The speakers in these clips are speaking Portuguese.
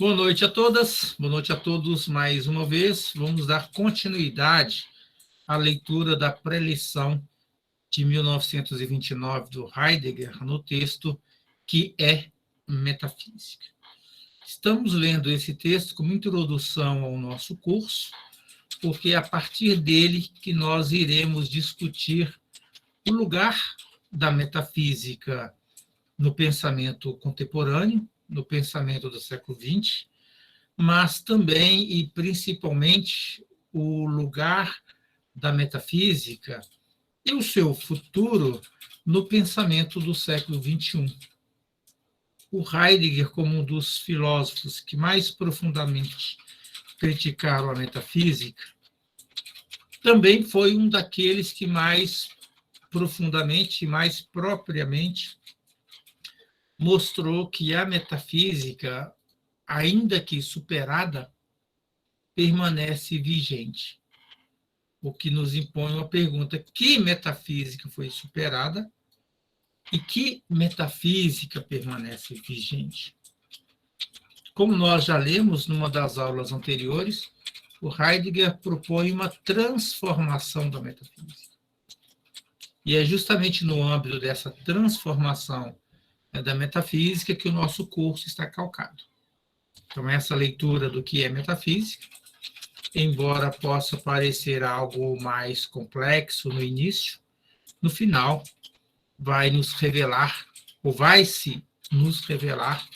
Boa noite a todas, boa noite a todos mais uma vez. Vamos dar continuidade à leitura da pré-lição de 1929 do Heidegger no texto que é Metafísica. Estamos lendo esse texto como introdução ao nosso curso, porque é a partir dele que nós iremos discutir o lugar da metafísica no pensamento contemporâneo, no pensamento do século XX, mas também e principalmente o lugar da metafísica e o seu futuro no pensamento do século XXI. O Heidegger, como um dos filósofos que mais profundamente criticaram a metafísica, também foi um daqueles que mais profundamente e mais propriamente mostrou que a metafísica, ainda que superada, permanece vigente. O que nos impõe uma pergunta: que metafísica foi superada e que metafísica permanece vigente? Como nós já lemos numa das aulas anteriores, o Heidegger propõe uma transformação da metafísica. E é justamente no âmbito dessa transformação da metafísica que o nosso curso está calcado. Então, essa leitura do que é metafísica, embora possa parecer algo mais complexo no início, no final vai nos revelar, ou vai-se nos revelar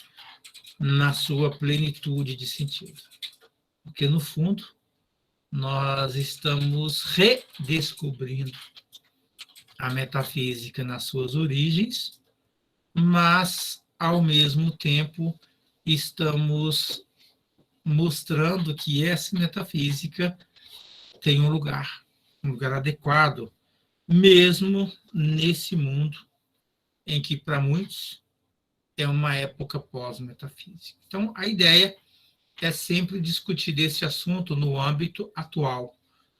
na sua plenitude de sentido. Porque, no fundo, nós estamos redescobrindo a metafísica nas suas origens, mas, ao mesmo tempo, estamos mostrando que essa metafísica tem um lugar adequado, mesmo nesse mundo em que, para muitos, é uma época pós-metafísica. Então, a ideia é sempre discutir desse assunto no âmbito atual,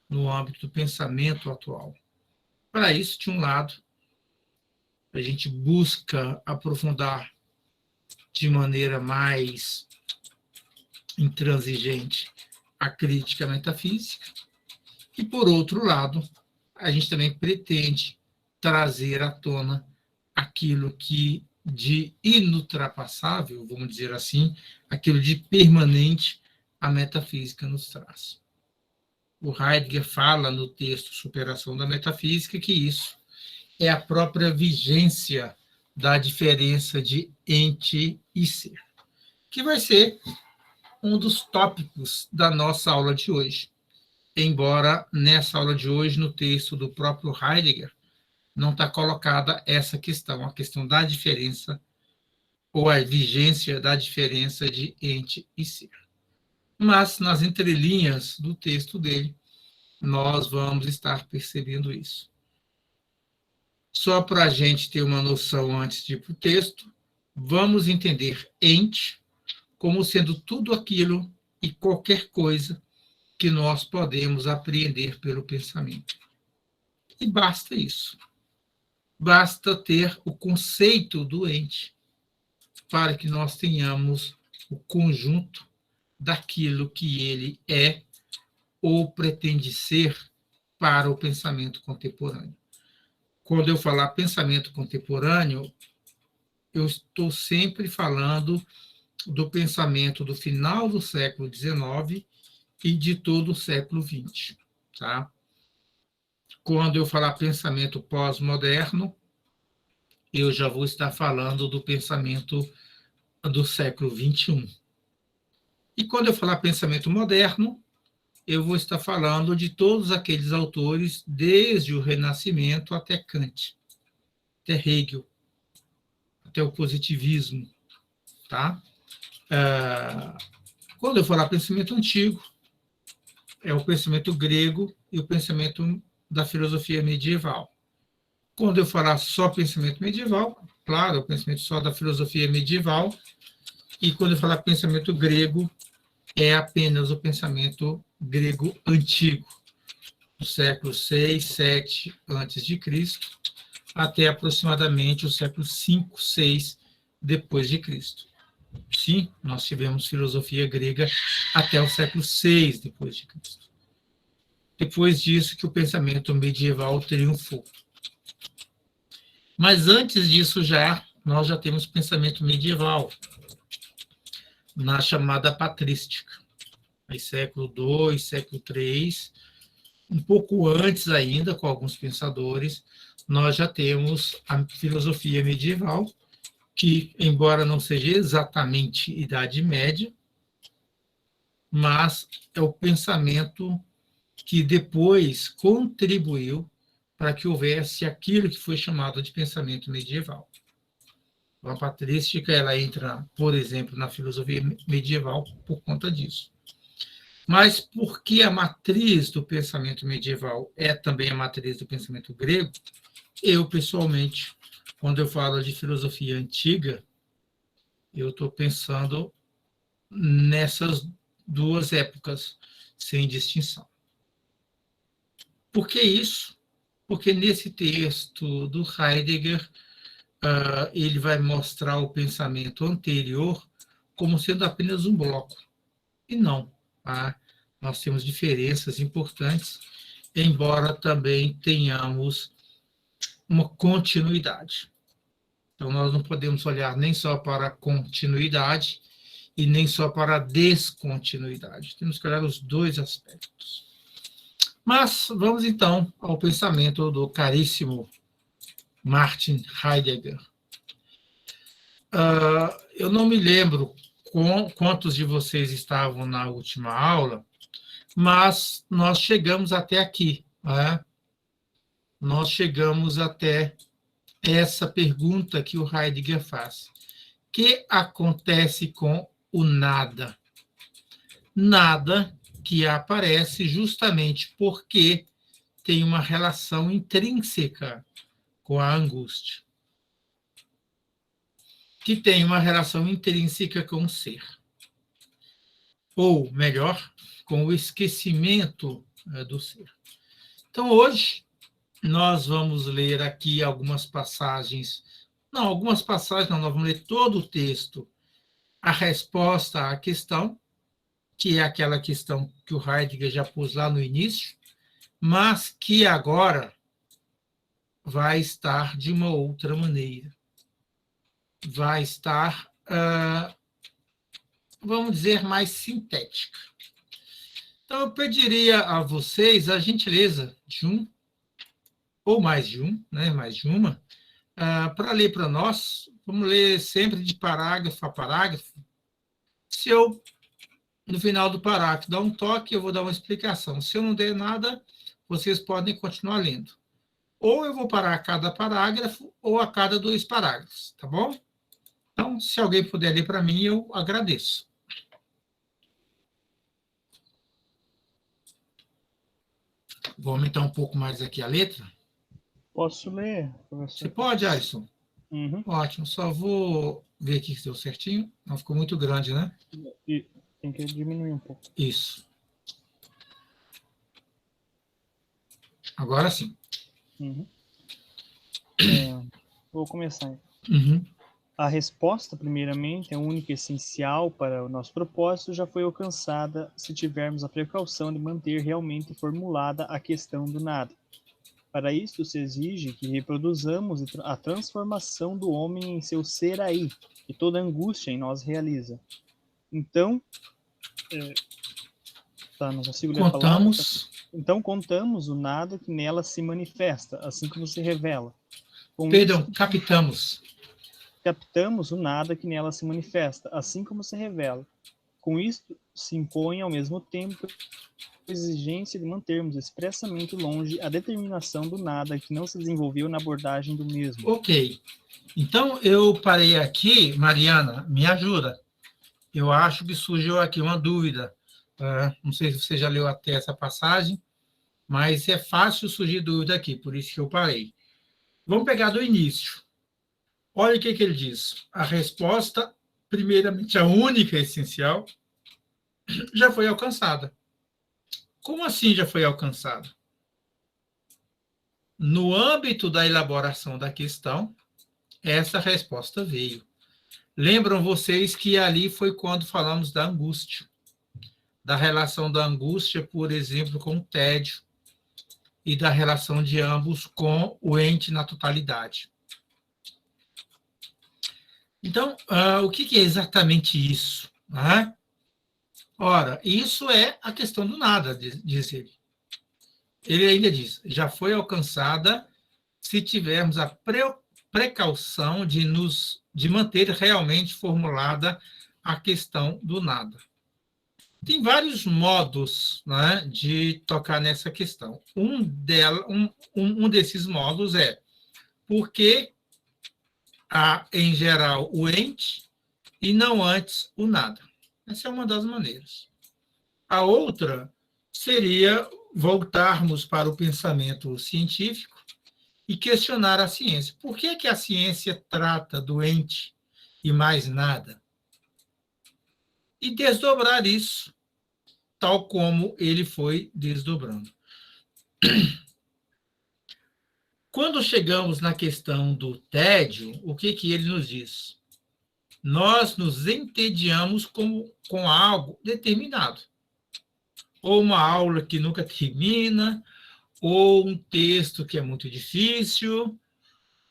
no âmbito do pensamento atual. Para isso, de um lado, a gente busca aprofundar de maneira mais intransigente a crítica metafísica, e, por outro lado, a gente também pretende trazer à tona aquilo que de inultrapassável, vamos dizer assim, aquilo de permanente a metafísica nos traz. O Heidegger fala no texto Superação da Metafísica que isso é a própria vigência da diferença de ente e ser, que vai ser um dos tópicos da nossa aula de hoje. Embora nessa aula de hoje, no texto do próprio Heidegger, não está colocada essa questão, a questão da diferença ou a vigência da diferença de ente e ser. Mas, nas entrelinhas do texto dele, nós vamos estar percebendo isso. Só para a gente ter uma noção antes de ir para o texto, vamos entender ente como sendo tudo aquilo e qualquer coisa que nós podemos apreender pelo pensamento. E basta isso. Basta ter o conceito do ente para que nós tenhamos o conjunto daquilo que ele é ou pretende ser para o pensamento contemporâneo. Quando eu falar pensamento contemporâneo, eu estou sempre falando do pensamento do final do século XIX e de todo o século XX. Tá? Quando eu falar pensamento pós-moderno, eu já vou estar falando do pensamento do século XXI. E quando eu falar pensamento moderno, eu vou estar falando de todos aqueles autores, desde o Renascimento até Kant, até Hegel, até o positivismo. Tá? Quando eu falar pensamento antigo, é o pensamento grego e o pensamento da filosofia medieval. Quando eu falar só pensamento medieval, claro, o pensamento só da filosofia medieval, e quando eu falar pensamento grego, é apenas o pensamento grego antigo, do século 6, 7 a.C., até aproximadamente o século 5, 6 depois de Cristo. Sim, nós tivemos filosofia grega até o século VI depois de Cristo. Depois disso que o pensamento medieval triunfou. Mas antes disso nós já temos pensamento medieval, na chamada patrística. Aí, século II, século III, um pouco antes ainda, com alguns pensadores, nós já temos a filosofia medieval, que, embora não seja exatamente Idade Média, mas é o pensamento que depois contribuiu para que houvesse aquilo que foi chamado de pensamento medieval. A patrística, ela entra, por exemplo, na filosofia medieval por conta disso. Mas por que a matriz do pensamento medieval é também a matriz do pensamento grego? Eu, pessoalmente, quando eu falo de filosofia antiga, eu estou pensando nessas duas épocas, sem distinção. Por que isso? Porque nesse texto do Heidegger, ele vai mostrar o pensamento anterior como sendo apenas um bloco. E não. Nós temos diferenças importantes, embora também tenhamos uma continuidade. Então, nós não podemos olhar nem só para a continuidade e nem só para a descontinuidade. Temos que olhar os dois aspectos. Mas vamos, então, ao pensamento do caríssimo Martin Heidegger. Eu não me lembro quantos de vocês estavam na última aula, mas nós chegamos até aqui. Né? Nós chegamos até essa pergunta que o Heidegger faz. O que acontece com o nada? Nada que aparece justamente porque tem uma relação intrínseca com a angústia, que tem uma relação intrínseca com o ser. Ou, melhor, com o esquecimento do ser. Então, hoje, nós vamos ler aqui algumas passagens. Não, algumas passagens não, nós vamos ler todo o texto. A resposta à questão, que é aquela questão que o Heidegger já pôs lá no início, mas que agora vai estar de uma outra maneira. Vai estar, vamos dizer, mais sintética. Então, eu pediria a vocês a gentileza de um, ou mais de um, né, mais de uma, para ler para nós. Vamos ler sempre de parágrafo a parágrafo. Se eu, no final do parágrafo, dar um toque, eu vou dar uma explicação. Se eu não der nada, vocês podem continuar lendo. Ou eu vou parar a cada parágrafo, ou a cada 2 parágrafos, tá bom? Então, se alguém puder ler para mim, eu agradeço. Vou aumentar um pouco mais aqui a letra. Posso ler, professor? Você pode, Alisson? Uhum. Ótimo, só vou ver aqui se deu certinho. Não ficou muito grande, né? E tem que diminuir um pouco. Isso. Agora sim. Uhum. Vou começar. Uhum. A resposta, primeiramente, a única e essencial para o nosso propósito já foi alcançada se tivermos a precaução de manter realmente formulada a questão do nada. Para isso se exige que reproduzamos a transformação do homem em seu ser aí, que toda angústia em nós realiza. Então, não consigo ler a palavra. Então contamos o nada que nela se manifesta, assim como se revela. Captamos o nada que nela se manifesta, assim como se revela. Com isto, se impõe ao mesmo tempo a exigência de mantermos expressamente longe a determinação do nada que não se desenvolveu na abordagem do mesmo. Ok. Então, eu parei aqui. Mariana, me ajuda. Eu acho que surgiu aqui uma dúvida. Não sei se você já leu até essa passagem, mas é fácil surgir dúvida aqui, por isso que eu parei. Vamos pegar do início. Olha o que ele diz. A resposta, primeiramente, a única e essencial, já foi alcançada. Como assim já foi alcançada? No âmbito da elaboração da questão, essa resposta veio. Lembram vocês que ali foi quando falamos da angústia, da relação da angústia, por exemplo, com o tédio, e da relação de ambos com o ente na totalidade. Então, o que é exatamente isso? Ora, isso é a questão do nada, diz ele. Ele ainda diz, já foi alcançada se tivermos a precaução de manter realmente formulada a questão do nada. Tem vários modos, né, de tocar nessa questão. Um desses modos é porque há, em geral, o ente e não antes o nada. Essa é uma das maneiras. A outra seria voltarmos para o pensamento científico e questionar a ciência. Por que a ciência trata do ente e mais nada? E desdobrar isso, tal como ele foi desdobrando. Quando chegamos na questão do tédio, o que ele nos diz? Nós nos entediamos com algo determinado. Ou uma aula que nunca termina, ou um texto que é muito difícil,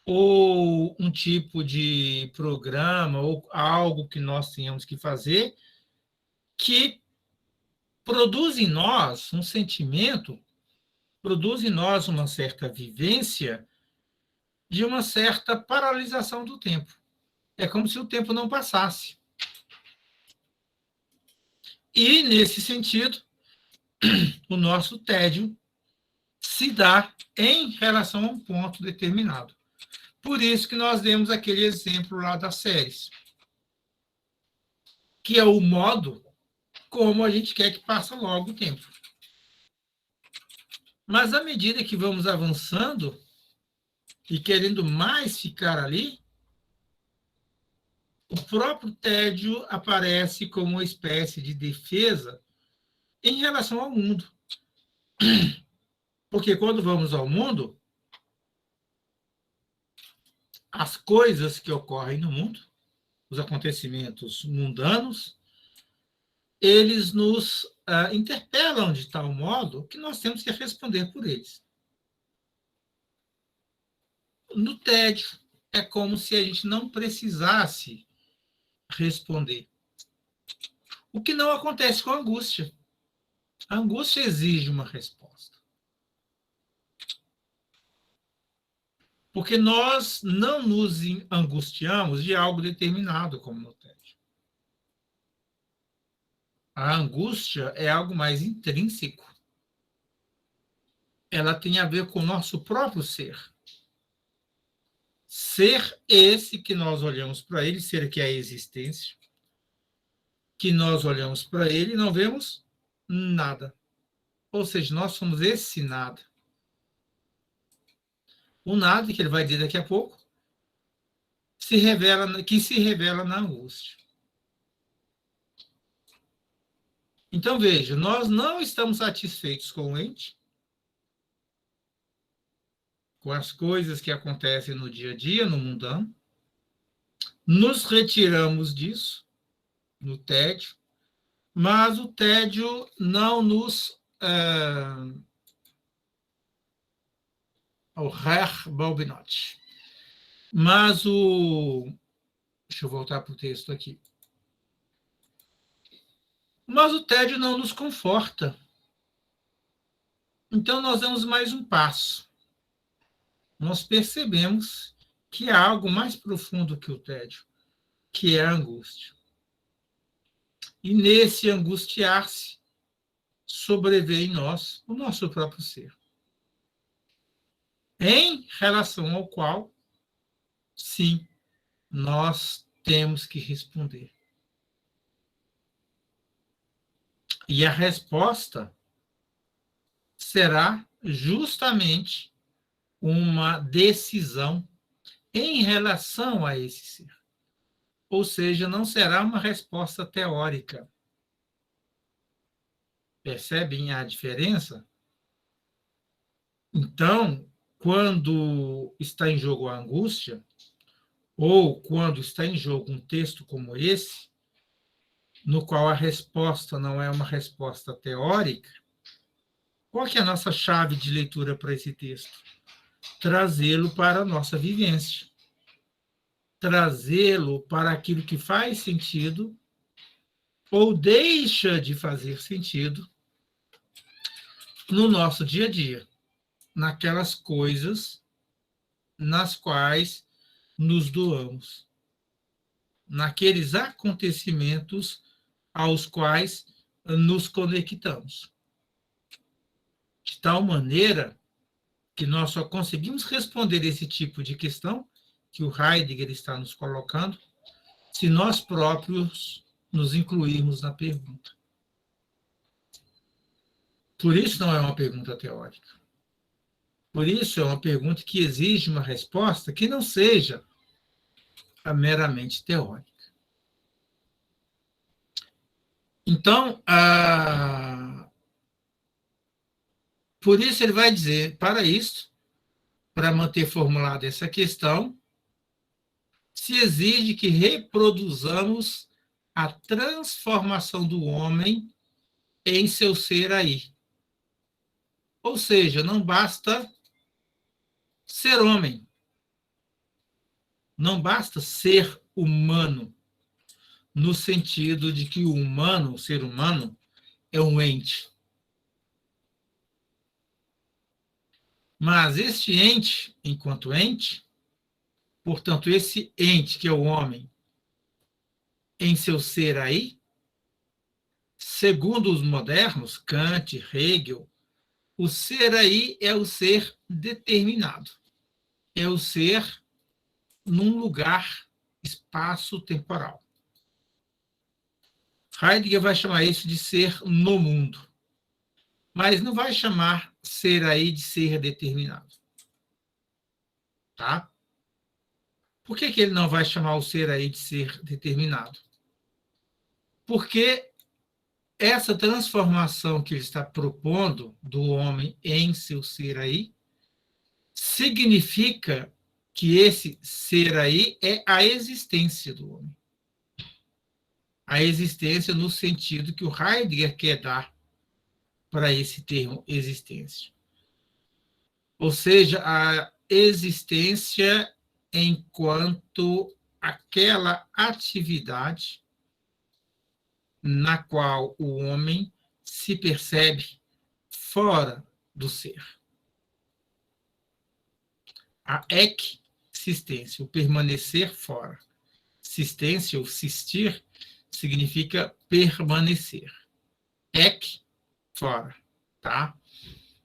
ou um tipo de programa, ou algo que nós tenhamos que fazer, que produz em nós um sentimento, produz em nós uma certa vivência de uma certa paralisação do tempo. É como se o tempo não passasse. E, nesse sentido, o nosso tédio se dá em relação a um ponto determinado. Por isso que nós demos aquele exemplo lá das séries, que é o modo como a gente quer que passe logo o tempo. Mas, à medida que vamos avançando e querendo mais ficar ali, o próprio tédio aparece como uma espécie de defesa em relação ao mundo. Porque quando vamos ao mundo, as coisas que ocorrem no mundo, os acontecimentos mundanos, eles nos interpelam de tal modo que nós temos que responder por eles. No tédio, é como se a gente não precisasse responder. O que não acontece com a angústia. A angústia exige uma resposta. Porque nós não nos angustiamos de algo determinado, como no tédio. A angústia é algo mais intrínseco. Ela tem a ver com o nosso próprio ser. Ser esse que nós olhamos para ele, ser que é a existência, que nós olhamos para ele e não vemos nada. Ou seja, nós somos esse nada. O nada, que ele vai dizer daqui a pouco, que se revela na angústia. Então, veja, nós não estamos satisfeitos com o ente, com as coisas que acontecem no dia a dia, no mundano, nos retiramos disso, no tédio, mas o tédio não nos... o Herr Balbinot. Mas o... Deixa eu voltar para o texto aqui. Mas o tédio não nos conforta. Então, nós damos mais um passo. Nós percebemos que há algo mais profundo que o tédio, que é a angústia. E nesse angustiar-se, sobrevê em nós o nosso próprio ser. Em relação ao qual, sim, nós temos que responder. E a resposta será justamente uma decisão em relação a esse ser. Ou seja, não será uma resposta teórica. Percebem a diferença? Então, quando está em jogo a angústia, ou quando está em jogo um texto como esse, no qual a resposta não é uma resposta teórica, qual que é a nossa chave de leitura para esse texto? Trazê-lo para a nossa vivência. Trazê-lo para aquilo que faz sentido ou deixa de fazer sentido no nosso dia a dia, naquelas coisas nas quais nos doamos, naqueles acontecimentos aos quais nos conectamos. De tal maneira que nós só conseguimos responder esse tipo de questão que o Heidegger está nos colocando se nós próprios nos incluirmos na pergunta. Por isso não é uma pergunta teórica. Por isso é uma pergunta que exige uma resposta que não seja meramente teórica. Então, por isso ele vai dizer, para isso, para manter formulada essa questão, se exige que reproduzamos a transformação do homem em seu ser aí. Ou seja, não basta ser homem, não basta ser humano, no sentido de que o humano, o ser humano, é um ente. Mas este ente, enquanto ente, portanto, esse ente que é o homem, em seu ser aí, segundo os modernos, Kant, Hegel, o ser aí é o ser determinado. É o ser num lugar, espaço temporal. Heidegger vai chamar isso de ser no mundo, mas não vai chamar ser aí de ser determinado. Tá? Por que ele não vai chamar o ser aí de ser determinado? Porque essa transformação que ele está propondo do homem em seu ser aí significa que esse ser aí é a existência do homem. A existência no sentido que o Heidegger quer dar para esse termo existência. Ou seja, a existência enquanto aquela atividade na qual o homem se percebe fora do ser. A existência, o permanecer fora. Existência, ou existir, significa permanecer. Fora, tá?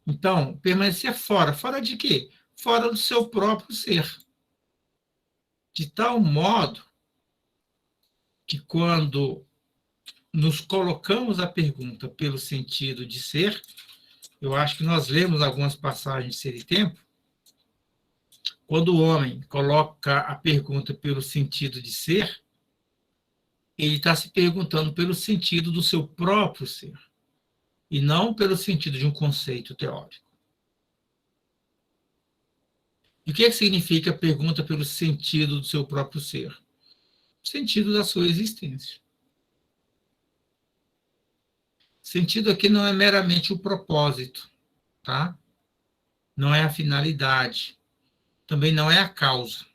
Então, permanecer fora. Fora de quê? Fora do seu próprio ser. De tal modo que quando nos colocamos a pergunta pelo sentido de ser, eu acho que nós lemos algumas passagens de Ser e Tempo, quando o homem coloca a pergunta pelo sentido de ser, ele está se perguntando pelo sentido do seu próprio ser, e não pelo sentido de um conceito teórico. E o que significa a pergunta pelo sentido do seu próprio ser? O sentido da sua existência. Sentido aqui não é meramente o propósito, tá? Não é a finalidade, também não é a causa.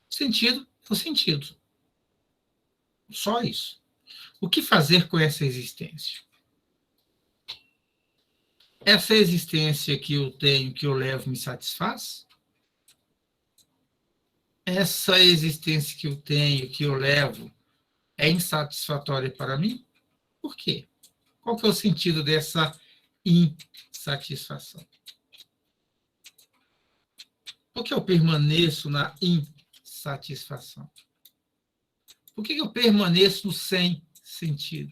Sentido é o sentido. Só isso. O que fazer com essa existência? Essa existência que eu tenho, que eu levo, me satisfaz? Essa existência que eu tenho, que eu levo, é insatisfatória para mim? Por quê? Qual que é o sentido dessa insatisfação? Por que eu permaneço na insatisfação? Por que eu permaneço sem sentido?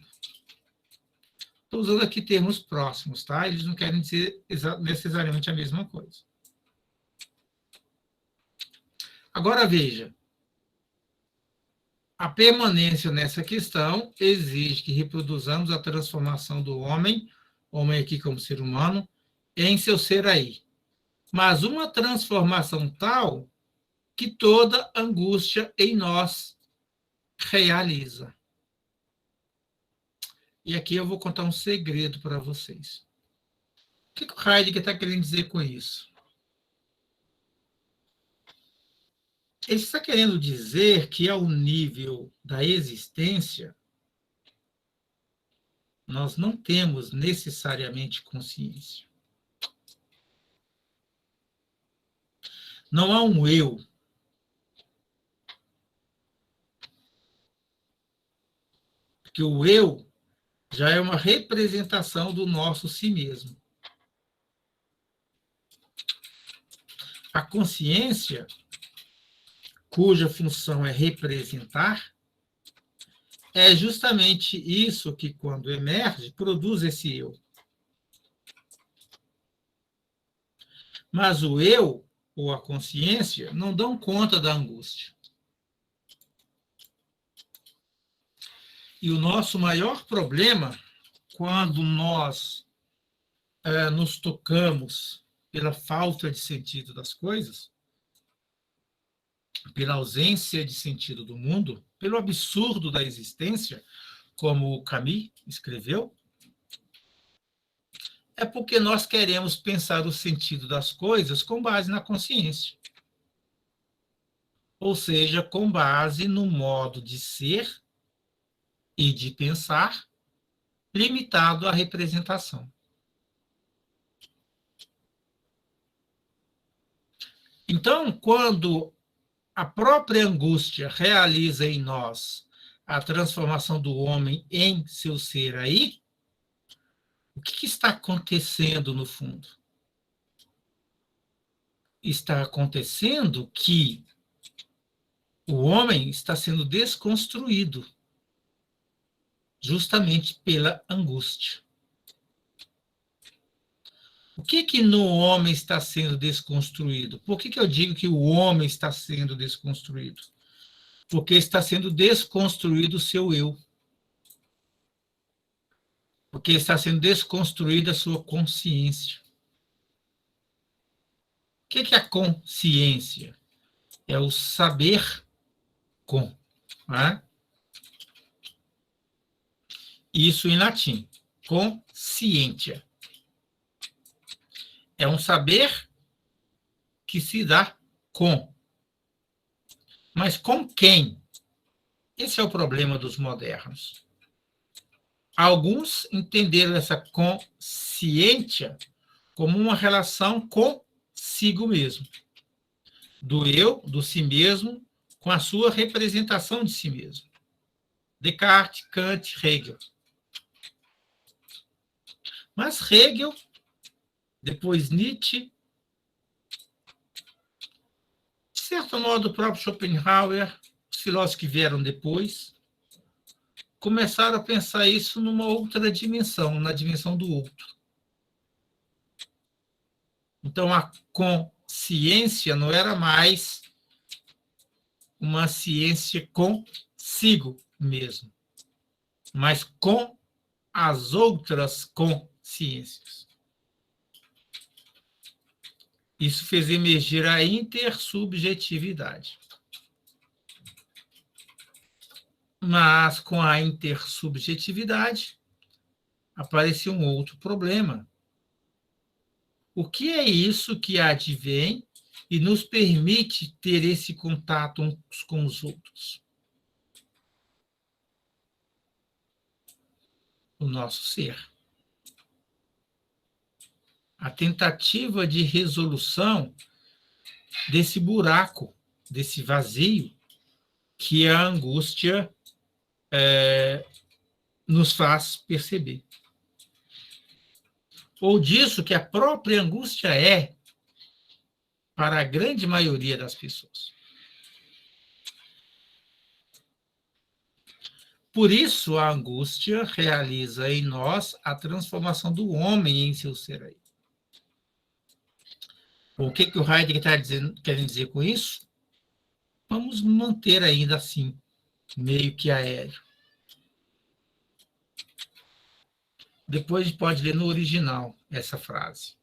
Estou usando aqui termos próximos, tá? Eles não querem dizer necessariamente a mesma coisa. Agora, veja. A permanência nessa questão exige que reproduzamos a transformação do homem aqui como ser humano, em seu ser aí. Mas uma transformação tal que toda angústia em nós realiza. E aqui eu vou contar um segredo para vocês. O que o Heidegger está querendo dizer com isso? Ele está querendo dizer que, ao nível da existência, nós não temos necessariamente consciência. Não há um eu. Porque o eu já é uma representação do nosso si mesmo. A consciência, cuja função é representar, é justamente isso que, quando emerge, produz esse eu. Mas o eu, ou a consciência, não dão conta da angústia. E o nosso maior problema, quando nós nos tocamos pela falta de sentido das coisas, pela ausência de sentido do mundo, pelo absurdo da existência, como o Camus escreveu, é porque nós queremos pensar o sentido das coisas com base na consciência. Ou seja, com base no modo de ser e de pensar limitado à representação. Então, quando a própria angústia realiza em nós a transformação do homem em seu ser aí, o que está acontecendo no fundo? Está acontecendo que o homem está sendo desconstruído justamente pela angústia. O que no homem está sendo desconstruído? Por que eu digo que o homem está sendo desconstruído? Porque está sendo desconstruído o seu eu. Porque está sendo desconstruída a sua consciência. O que é a consciência? É o saber com. Né? Isso em latim. Conscientia. É um saber que se dá com. Mas com quem? Esse é o problema dos modernos. Alguns entenderam essa consciência como uma relação consigo mesmo. Do eu, do si mesmo, com a sua representação de si mesmo. Descartes, Kant, Hegel. Mas Hegel, depois Nietzsche, de certo modo o próprio Schopenhauer, os filósofos que vieram depois, começaram a pensar isso numa outra dimensão, na dimensão do outro. Então, a consciência não era mais uma ciência consigo mesmo, mas com as outras consciências. Isso fez emergir a intersubjetividade. Mas, com a intersubjetividade, apareceu um outro problema. O que é isso que advém e nos permite ter esse contato uns com os outros? O nosso ser. A tentativa de resolução desse buraco, desse vazio, que a angústia nos faz perceber. Ou disso que a própria angústia é para a grande maioria das pessoas. Por isso, a angústia realiza em nós a transformação do homem em seu ser aí. O que o Heidegger está querendo dizer com isso? Vamos manter ainda assim, meio que aéreo. Depois a gente pode ler no original essa frase.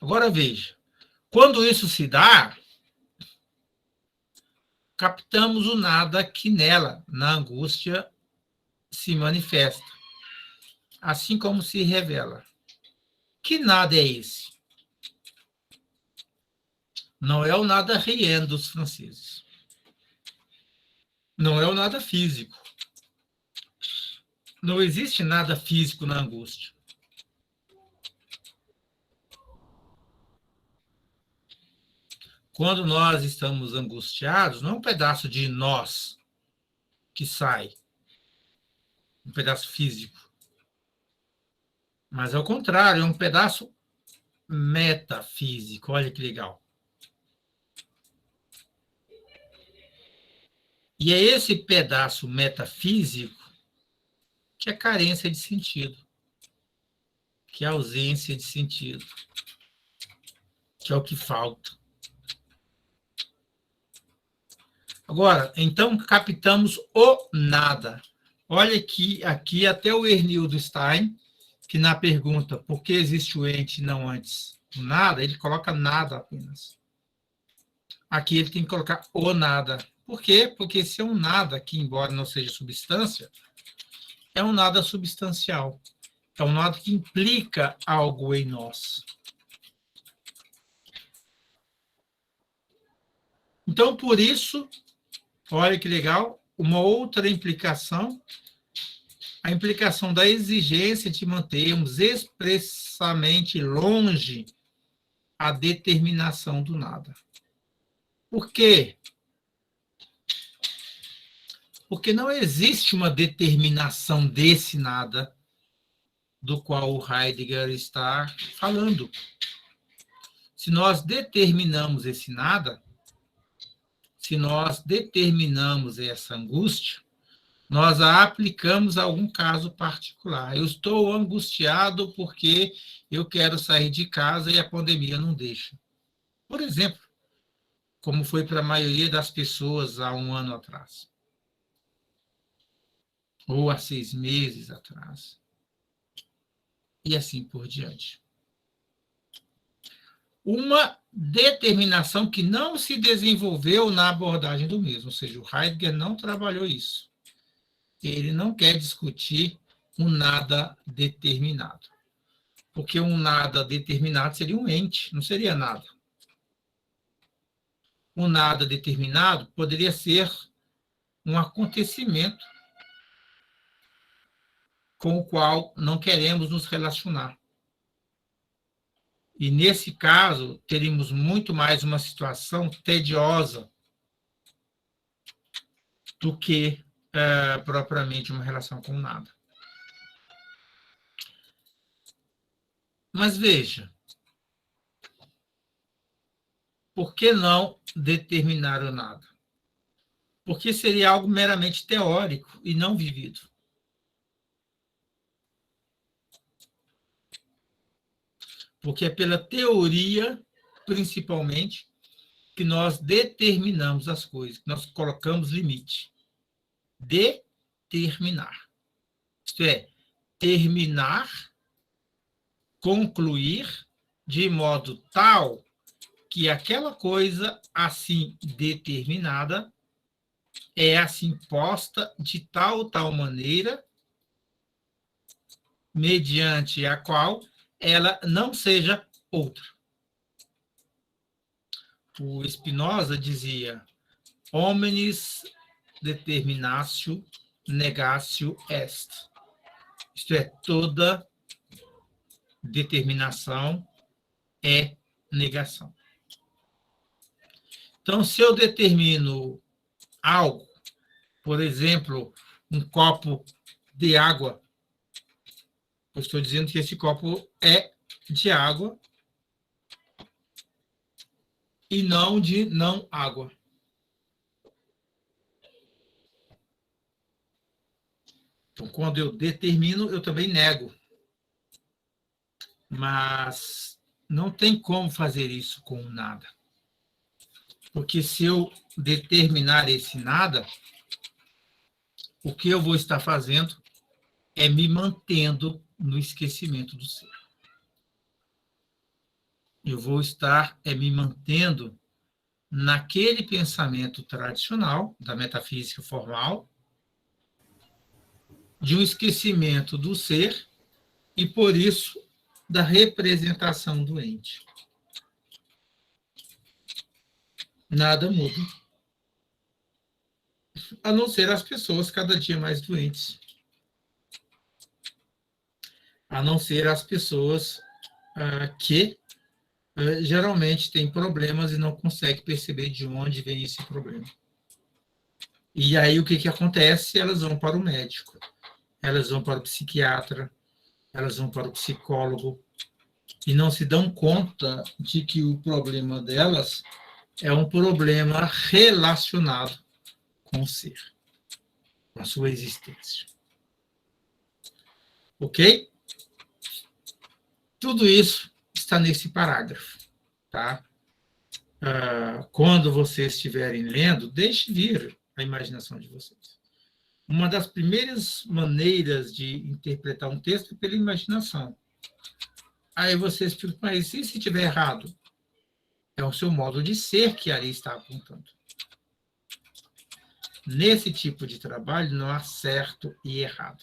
Agora veja, quando isso se dá, captamos o nada que nela, na angústia, se manifesta, assim como se revela. Que nada é esse? Não é o nada rien dos franceses. Não é o nada físico. Não existe nada físico na angústia. Quando nós estamos angustiados, não é um pedaço de nós que sai, um pedaço físico. Mas, ao contrário, é um pedaço metafísico. Olha que legal. E é esse pedaço metafísico que é carência de sentido, que é ausência de sentido, que é o que falta. Agora, então, captamos o nada. Olha que aqui até o Ernildo Stein, que na pergunta por que existe o ente não antes do nada, ele coloca nada apenas. Aqui ele tem que colocar o nada. Por quê? Porque esse é um nada que, embora não seja substância, é um nada substancial. É um nada que implica algo em nós. Então, por isso, olha que legal, uma outra implicação, a implicação da exigência de mantermos expressamente longe a determinação do nada. Por quê? Porque não existe uma determinação desse nada do qual o Heidegger está falando. Se nós determinamos esse nada, se nós determinamos essa angústia, nós a aplicamos a algum caso particular. Eu estou angustiado porque eu quero sair de casa e a pandemia não deixa. Por exemplo, como foi para a maioria das pessoas há um ano atrás. Ou há 6 meses atrás. E assim por diante. Uma determinação que não se desenvolveu na abordagem do mesmo, ou seja, o Heidegger não trabalhou isso. Ele não quer discutir um nada determinado. Porque um nada determinado seria um ente, não seria nada. Um nada determinado poderia ser um acontecimento com o qual não queremos nos relacionar. E, nesse caso, teríamos muito mais uma situação tediosa do que propriamente uma relação com nada. Mas veja, por que não determinar o nada? Porque seria algo meramente teórico e não vivido. Porque é pela teoria, principalmente, que nós determinamos as coisas, que nós colocamos limite. Determinar. Isto é, terminar, concluir, de modo tal que aquela coisa assim determinada é assim posta de tal maneira, mediante a qual ela não seja outra. O Spinoza dizia: Omnis determinatio negatio est. Isto é, toda determinação é negação. Então, se eu determino algo, por exemplo, um copo de água, eu estou dizendo que esse copo é de água e não de não água. Então, quando eu determino, eu também nego. Mas não tem como fazer isso com nada. Porque se eu determinar esse nada, o que eu vou estar fazendo é me mantendo no esquecimento do ser. eu vou estar me mantendo naquele pensamento tradicional da metafísica formal, de um esquecimento do ser e, por isso, da representação do ente. Nada muda, a não ser as pessoas cada dia mais doentes, a não ser as pessoas que geralmente têm problemas e não conseguem perceber de onde vem esse problema. E aí o que acontece? Elas vão para o médico, elas vão para o psiquiatra, elas vão para o psicólogo e não se dão conta de que o problema delas é um problema relacionado com o ser, com a sua existência. Ok? Tudo isso está nesse parágrafo, tá? Quando vocês estiverem lendo, deixe vir a imaginação de vocês. Uma das primeiras maneiras de interpretar um texto é pela imaginação. Aí vocês ficam, mas e se estiver errado? É o seu modo de ser que ali está apontando. Nesse tipo de trabalho não há certo e errado.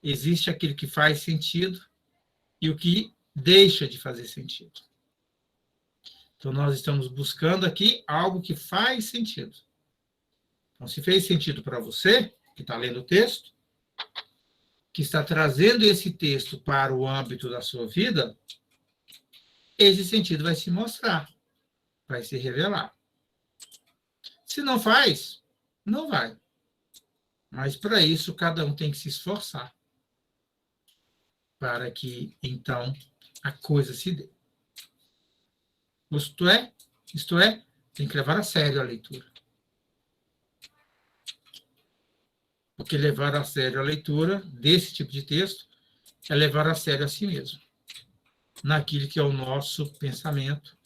Existe aquilo que faz sentido e o que deixa de fazer sentido. Então, nós estamos buscando aqui algo que faz sentido. Então, se fez sentido para você, que está lendo o texto, que está trazendo esse texto para o âmbito da sua vida, esse sentido vai se mostrar, vai se revelar. Se não faz, não vai. Mas, para isso, cada um tem que se esforçar para que, então, a coisa se dê. Isto é, tem que levar a sério a leitura. Porque levar a sério a leitura desse tipo de texto é levar a sério a si mesmo, naquilo que é o nosso pensamento,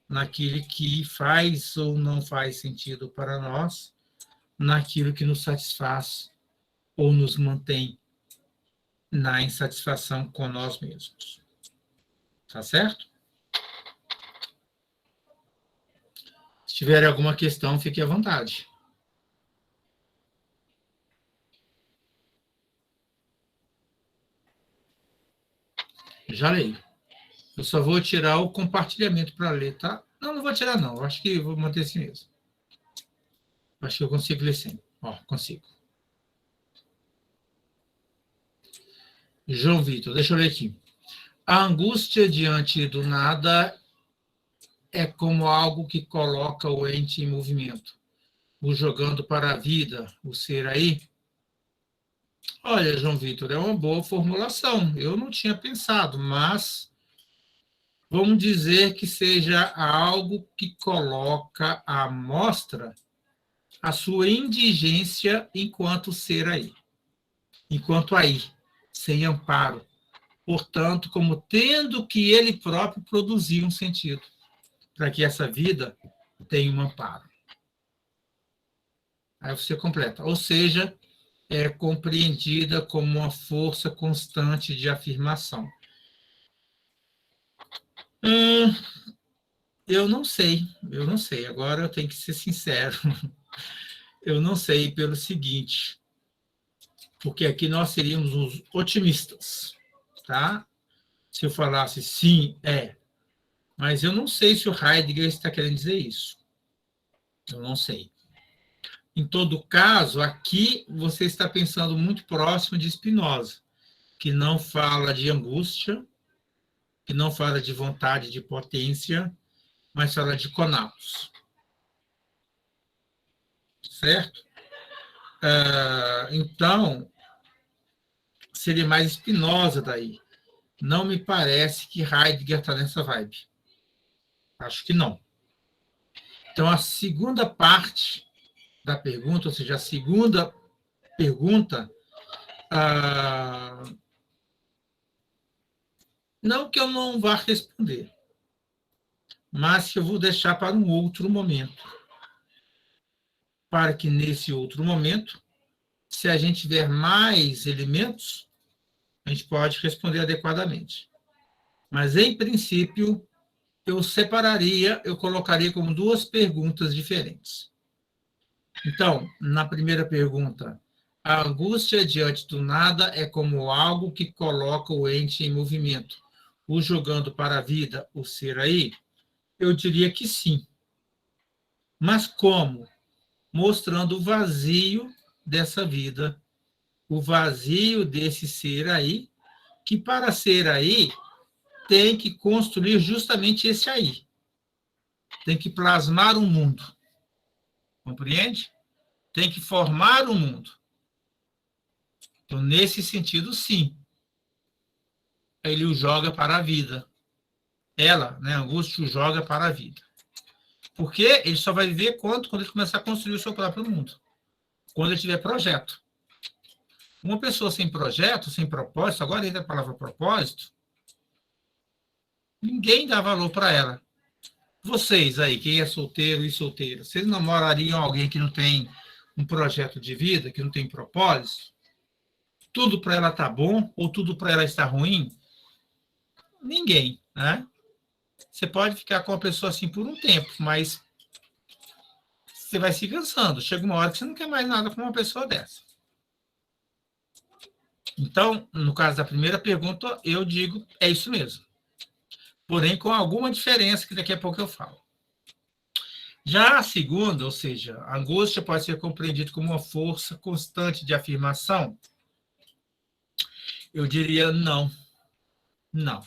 naquilo que faz ou não faz sentido para nós, naquilo que nos satisfaz ou nos mantém na insatisfação com nós mesmos. Tá certo? Se tiver alguma questão, fique à vontade. Já leio. Eu só vou tirar o compartilhamento para ler, tá? Não vou tirar, não. Eu acho que vou manter assim mesmo. Acho que eu consigo ler sem. Ó, consigo. João Vitor, deixa eu ler aqui. A angústia diante do nada é como algo que coloca o ente em movimento, o jogando para a vida, o ser aí. Olha, João Vitor, é uma boa formulação. Eu não tinha pensado, mas vamos dizer que seja algo que coloca à mostra a sua indigência enquanto ser aí, enquanto aí, sem amparo. Portanto, como tendo que ele próprio produzir um sentido, para que essa vida tenha um amparo. Aí você completa. Ou seja, é compreendida como uma força constante de afirmação. Eu não sei. Agora eu tenho que ser sincero. Eu não sei pelo seguinte, porque aqui nós seríamos os otimistas, tá? Se eu falasse sim, é. Mas eu não sei se o Heidegger está querendo dizer isso. Eu não sei. Em todo caso, aqui você está pensando muito próximo de Spinoza, que não fala de angústia, que não fala de vontade, de potência, mas fala de conatos. Certo? Então, seria mais Spinoza daí. Não me parece que Heidegger está nessa vibe. Acho que não. Então, a segunda parte da pergunta, ou seja, a segunda pergunta, não que eu não vá responder, mas que eu vou deixar para um outro momento. Para que, nesse outro momento, se a gente tiver mais elementos, a gente pode responder adequadamente. Mas, em princípio, eu colocaria como duas perguntas diferentes. Então, na primeira pergunta, a angústia diante do nada é como algo que coloca o ente em movimento, o jogando para a vida, o ser aí? Eu diria que sim. Mas como? Mostrando o vazio dessa vida, o vazio desse ser aí, que para ser aí, tem que construir justamente esse aí. Tem que plasmar um mundo. Compreende? Tem que formar um mundo. Então, nesse sentido, sim. Ele o joga para a vida. Ela, né, Angústia, o joga para a vida. Porque ele só vai viver quando ele começar a construir o seu próprio mundo. Quando ele tiver projeto. Uma pessoa sem projeto, sem propósito, agora entra a palavra propósito, ninguém dá valor para ela. Vocês aí, quem é solteiro e solteira, vocês namorariam alguém que não tem um projeto de vida, que não tem propósito? Tudo para ela tá bom ou tudo para ela está ruim? Ninguém, né? Você pode ficar com uma pessoa assim por um tempo, mas você vai se cansando. Chega uma hora que você não quer mais nada com uma pessoa dessa. Então, no caso da primeira pergunta, eu digo, é isso mesmo. Porém, com alguma diferença que daqui a pouco eu falo. Já a segunda, ou seja, a angústia pode ser compreendida como uma força constante de afirmação? Eu diria não. Não.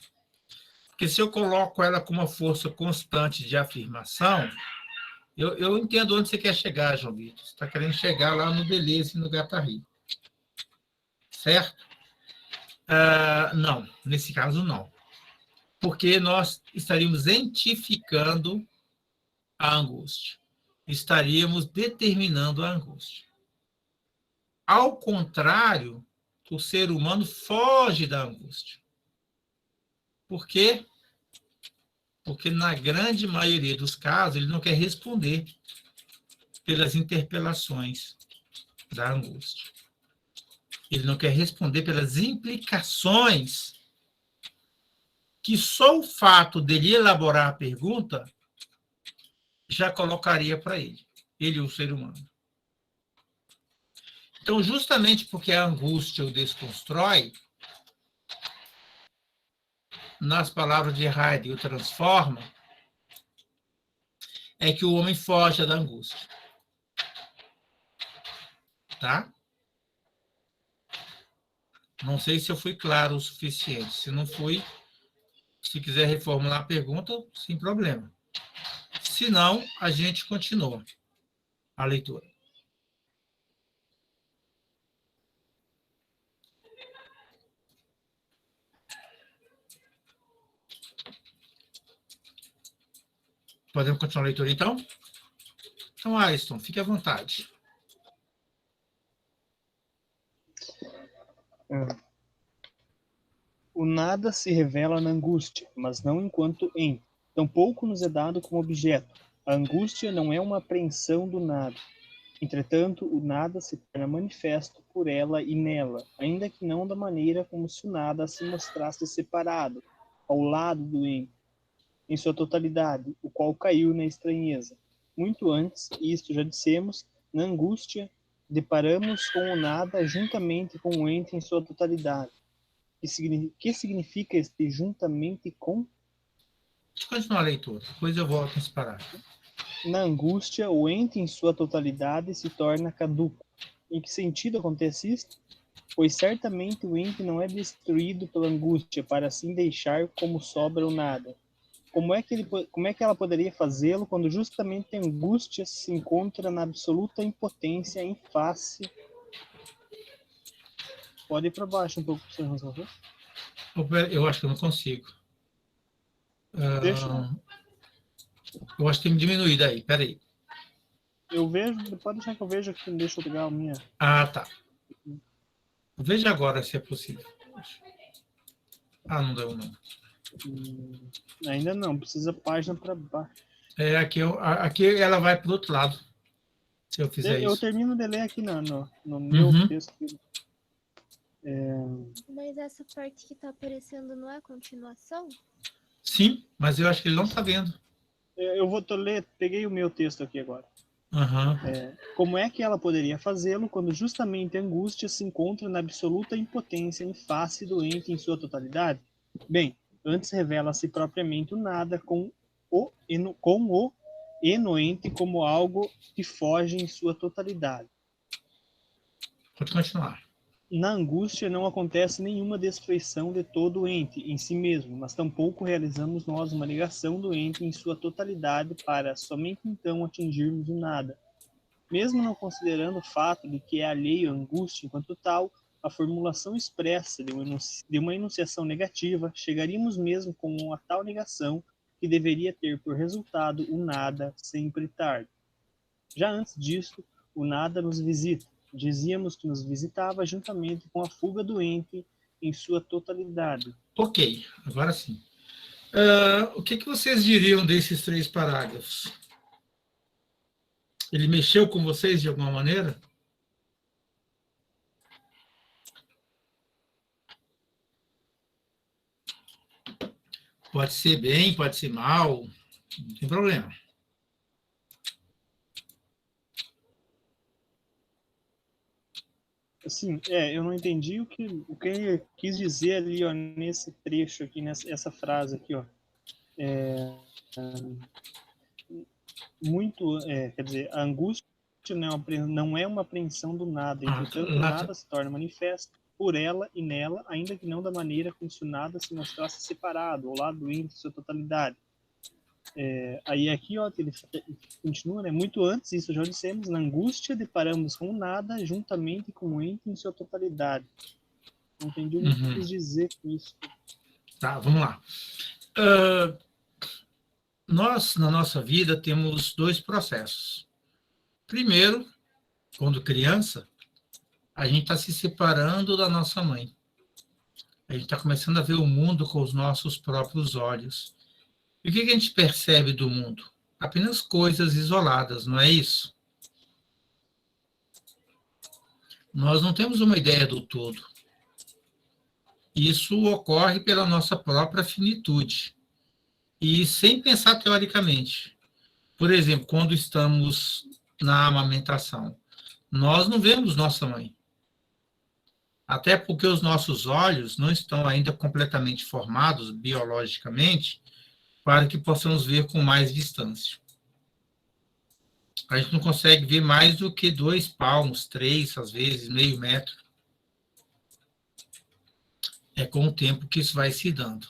Porque se eu coloco ela como uma força constante de afirmação, eu entendo onde você quer chegar, João Vitor. Você está querendo chegar lá no Deleuze e no Guattari. Certo? Não, nesse caso não. Porque nós estaríamos entificando a angústia. Estaríamos determinando a angústia. Ao contrário, o ser humano foge da angústia. Por quê? Porque, na grande maioria dos casos, ele não quer responder pelas interpelações da angústia. Ele não quer responder pelas implicações que só o fato dele elaborar a pergunta já colocaria para ele, o ser humano. Então, justamente porque a angústia o desconstrói, nas palavras de Heidegger, o transforma, é que o homem foge da angústia. Tá? Não sei se eu fui claro o suficiente. Se não fui, se quiser reformular a pergunta, sem problema. Se não, a gente continua a leitura. Podemos continuar a leitura, então? Então, Ariston, fique à vontade. O nada se revela na angústia, mas não enquanto ente. Tampouco nos é dado como objeto. A angústia não é uma apreensão do nada. Entretanto, o nada se torna manifesto por ela e nela, ainda que não da maneira como se o nada se mostrasse separado, ao lado do ente, em sua totalidade, o qual caiu na estranheza. Muito antes, e isto já dissemos, na angústia, deparamos com o nada juntamente com o ente em sua totalidade. Que significa este juntamente com? Deixa eu continuar a leitura, depois eu volto nesse parágrafo. Na angústia, o ente em sua totalidade se torna caduco. Em que sentido acontece isto? Pois certamente o ente não é destruído pela angústia para assim deixar como sobra o nada. Como é que ela poderia fazê-lo quando justamente a angústia se encontra na absoluta impotência em face? Pode ir para baixo um pouco, senhor Rafael. Eu acho que eu não consigo. Deixa. Eu acho que tem que diminuir daí, peraí. Eu vejo, pode deixar que eu veja aqui, deixa eu pegar a minha. Ah, tá. Veja agora se é possível. Não deu, não. Ainda não, precisa página para baixo. Aqui ela vai para o outro lado, se eu fizer isso. Eu termino de ler aqui no meu texto. Mas essa parte que está aparecendo não é a continuação? Sim, mas eu acho que ele não está vendo. Eu vou ler, peguei o meu texto aqui agora. Uhum. Como é que ela poderia fazê-lo quando justamente a angústia se encontra na absoluta impotência em face do ente em sua totalidade? Bem, antes revela-se propriamente o nada com o ente como algo que foge em sua totalidade. Pode continuar. Na angústia não acontece nenhuma destruição de todo o ente em si mesmo, mas tampouco realizamos nós uma negação do ente em sua totalidade para somente então atingirmos o nada. Mesmo não considerando o fato de que é alheio à angústia enquanto tal, a formulação expressa de uma enunciação negativa, chegaríamos mesmo com a tal negação que deveria ter por resultado o nada sempre tarde. Já antes disto, o nada nos visita. Dizíamos que nos visitava juntamente com a fuga do ente em sua totalidade. Ok, agora sim. O que vocês diriam desses 3 parágrafos? Ele mexeu com vocês de alguma maneira? Pode ser bem, pode ser mal, não tem problema. Assim, eu não entendi o que ele quis dizer ali, ó, nesse trecho aqui, nessa frase aqui, ó. Quer dizer, a angústia não é uma apreensão do nada, entretanto o nada se torna manifesto por ela e nela, ainda que não da maneira como se o nada se mostrasse separado, ao lado do ente em sua totalidade. Aí aqui, ó, ele continua, né? Muito antes, isso já dissemos, na angústia deparamos com o nada juntamente com o ente em sua totalidade. Não entendi o que quis dizer com isso. Tá, vamos lá. Nós, na nossa vida, temos 2 processos. Primeiro, quando criança, a gente está se separando da nossa mãe. A gente está começando a ver o mundo com os nossos próprios olhos. E o que a gente percebe do mundo? Apenas coisas isoladas, não é isso? Nós não temos uma ideia do todo. Isso ocorre pela nossa própria finitude. E sem pensar teoricamente. Por exemplo, quando estamos na amamentação, nós não vemos nossa mãe. Até porque os nossos olhos não estão ainda completamente formados biologicamente para que possamos ver com mais distância. A gente não consegue ver mais do que 2 palmos, 3, às vezes, meio metro. É com o tempo que isso vai se dando.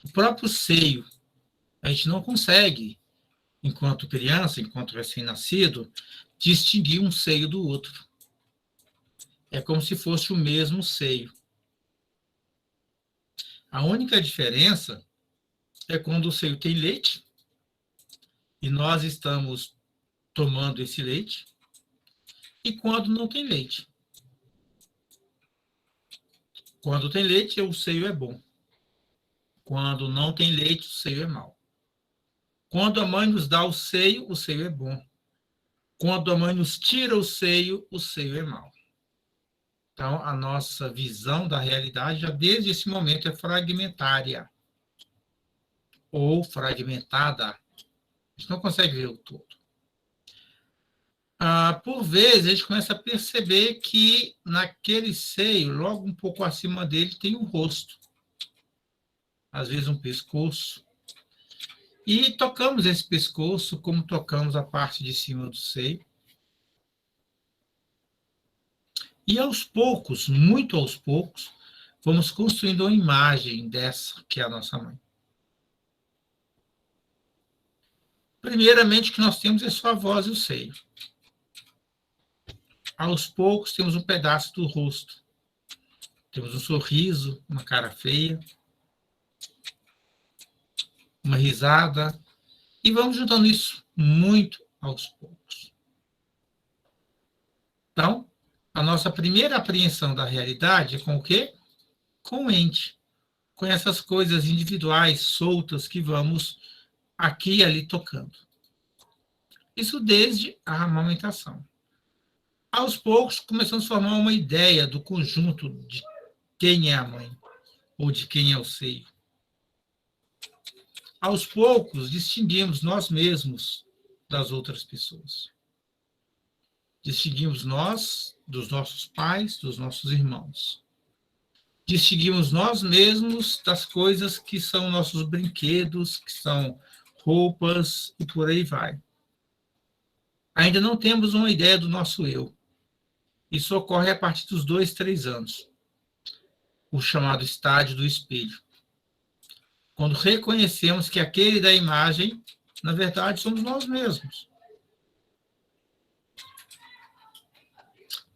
O próprio seio, a gente não consegue, enquanto criança, enquanto recém-nascido, distinguir um seio do outro. É como se fosse o mesmo seio. A única diferença é quando o seio tem leite e nós estamos tomando esse leite e quando não tem leite. Quando tem leite, o seio é bom. Quando não tem leite, o seio é mau. Quando a mãe nos dá o seio é bom. Quando a mãe nos tira o seio é mau. Então, a nossa visão da realidade, já desde esse momento, é fragmentária. Ou fragmentada. A gente não consegue ver o todo. Por vezes, a gente começa a perceber que naquele seio, logo um pouco acima dele, tem um rosto. Às vezes um pescoço. E tocamos esse pescoço como tocamos a parte de cima do seio. E aos poucos, muito aos poucos, vamos construindo uma imagem dessa que é a nossa mãe. Primeiramente, o que nós temos é só a voz e o seio. Aos poucos, temos um pedaço do rosto. Temos um sorriso, uma cara feia, uma risada, e vamos juntando isso muito aos poucos. Então, a nossa primeira apreensão da realidade é com o quê? Com o ente, com essas coisas individuais, soltas, que vamos aqui e ali tocando. Isso desde a amamentação. Aos poucos, começamos a formar uma ideia do conjunto de quem é a mãe, ou de quem é o seio. aos poucos, distinguimos nós mesmos das outras pessoas. Distinguimos nós dos nossos pais, dos nossos irmãos. Distinguimos nós mesmos das coisas que são nossos brinquedos, que são roupas e por aí vai. Ainda não temos uma ideia do nosso eu. Isso ocorre a partir dos 2, 3 anos. O chamado estágio do espelho. Quando reconhecemos que aquele da imagem, na verdade, somos nós mesmos.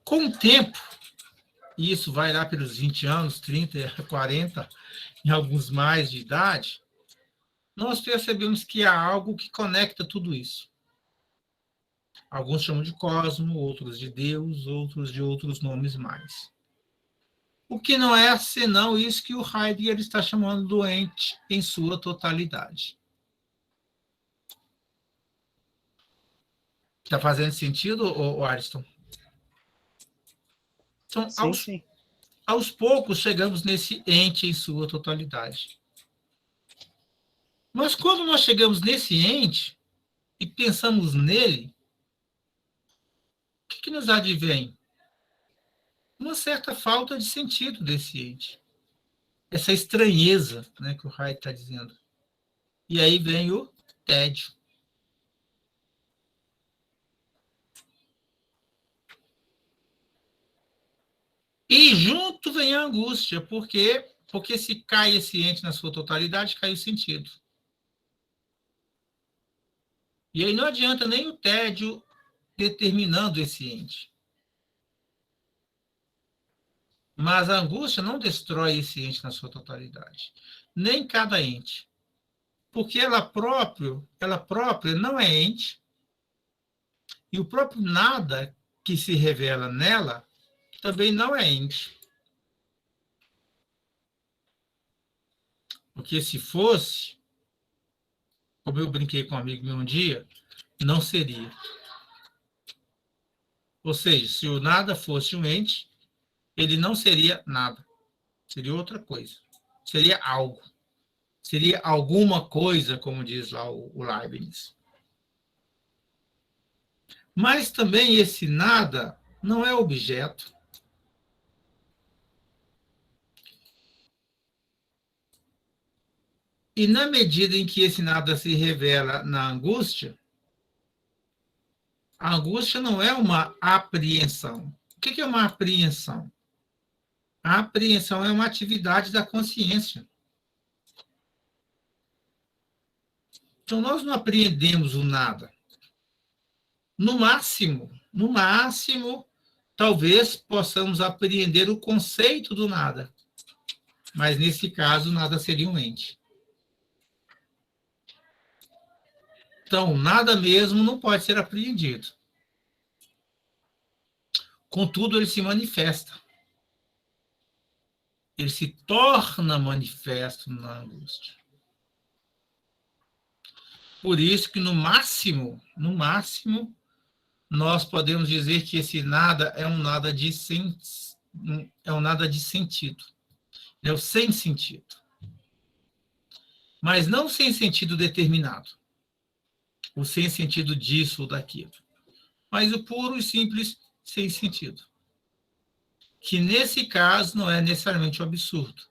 Com o tempo, e isso vai lá pelos 20 anos, 30, 40, em alguns mais de idade, nós percebemos que há algo que conecta tudo isso. Alguns chamam de cosmo, outros de Deus, outros de outros nomes mais. O que não é senão isso que o Heidegger está chamando do ente em sua totalidade. Está fazendo sentido, Ariston? Então, Sim. Aos poucos, chegamos nesse ente em sua totalidade. Mas quando nós chegamos nesse ente e pensamos nele, o que nos advém? Uma certa falta de sentido desse ente. Essa estranheza, né, que o Heidegger está dizendo. E aí vem o tédio. E junto vem a angústia, porque se cai esse ente na sua totalidade, cai o sentido. E aí não adianta nem o tédio determinando esse ente. Mas a angústia não destrói esse ente na sua totalidade. Nem cada ente. Porque ela própria não é ente, e o próprio nada que se revela nela também não é ente. Porque se fosse, como eu brinquei com um amigo meu um dia, não seria. Ou seja, se o nada fosse um ente, ele não seria nada. Seria outra coisa. Seria algo. Seria alguma coisa, como diz lá o Leibniz. Mas também esse nada não é objeto. E na medida em que esse nada se revela na angústia, a angústia não é uma apreensão. O que é uma apreensão? A apreensão é uma atividade da consciência. Então, nós não apreendemos o nada. No máximo, talvez possamos apreender o conceito do nada. Mas, nesse caso, nada seria um ente. Então, nada mesmo não pode ser apreendido. Contudo, ele se manifesta. Ele se torna manifesto na angústia. Por isso que, no máximo, nós podemos dizer que esse nada é um nada de sentido. É o sem sentido. Mas não sem sentido determinado. O sem sentido disso ou daquilo. Mas o puro e simples sem sentido. Que, nesse caso, não é necessariamente um absurdo.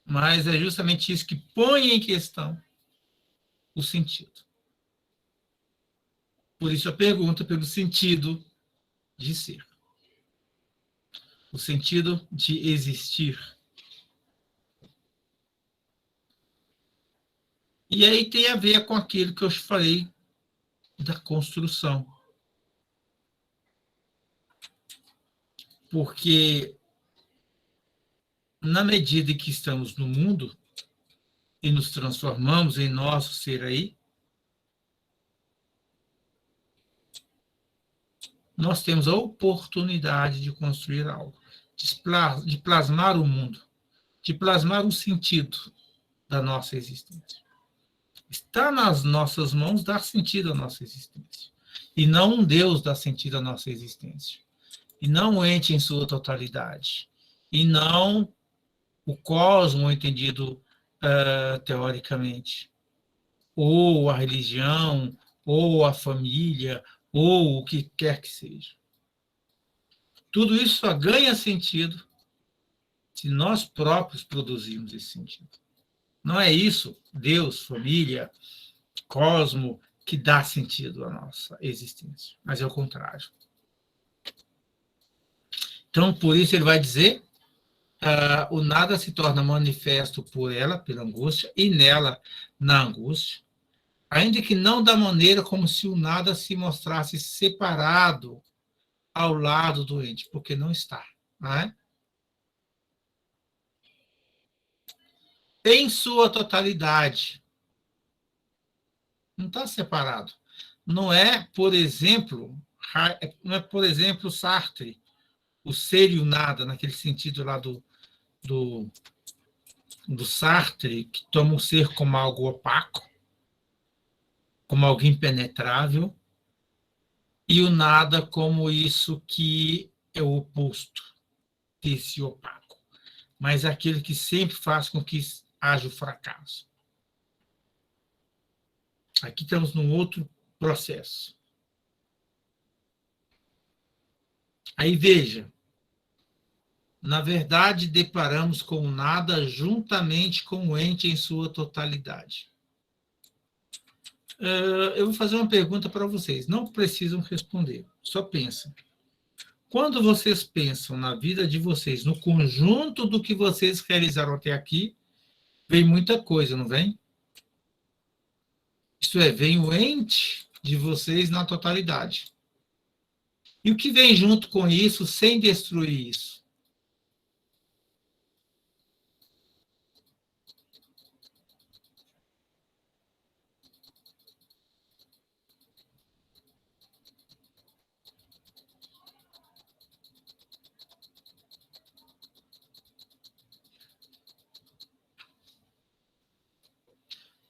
Mas é justamente isso que põe em questão o sentido. Por isso a pergunta pelo sentido de ser. O sentido de existir. E aí tem a ver com aquilo que eu falei da construção. Porque, na medida em que estamos no mundo e nos transformamos em nosso ser aí, nós temos a oportunidade de construir algo, de plasmar o mundo, de plasmar o sentido da nossa existência. Está nas nossas mãos dar sentido à nossa existência. E não um Deus dar sentido à nossa existência. E não um ente em sua totalidade. E não o cosmo entendido teoricamente, ou a religião, ou a família, ou o que quer que seja. Tudo isso só ganha sentido se nós próprios produzirmos esse sentido. Não é isso, Deus, família, cosmo, que dá sentido à nossa existência, mas é o contrário. Então, por isso ele vai dizer, o nada se torna manifesto por ela, pela angústia, e nela, na angústia, ainda que não da maneira como se o nada se mostrasse separado ao lado do ente, porque não está, não é? Em sua totalidade. Não está separado. Não é, por exemplo, Sartre, o ser e o nada, naquele sentido lá do, do Sartre, que toma o ser como algo opaco, como algo impenetrável, e o nada como isso que é o oposto desse opaco, mas aquele que sempre faz com que haja o fracasso. Aqui estamos num outro processo. Aí veja, na verdade, deparamos com o nada juntamente com o ente em sua totalidade. Eu vou fazer uma pergunta para vocês. Não precisam responder, só pensem. Quando vocês pensam na vida de vocês, no conjunto do que vocês realizaram até aqui, vem muita coisa, não vem? Isto é, vem o ente de vocês na totalidade. E o que vem junto com isso, sem destruir isso?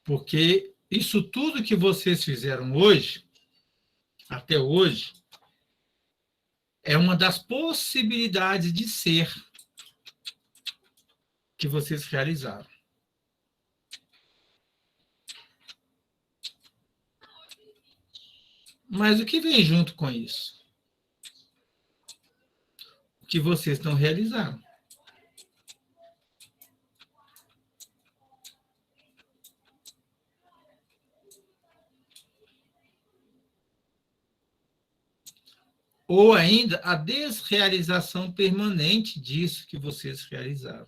Porque isso tudo que vocês fizeram hoje, até hoje, é uma das possibilidades de ser que vocês realizaram. Mas o que vem junto com isso? O que vocês não realizaram. Ou ainda a desrealização permanente disso que vocês realizaram.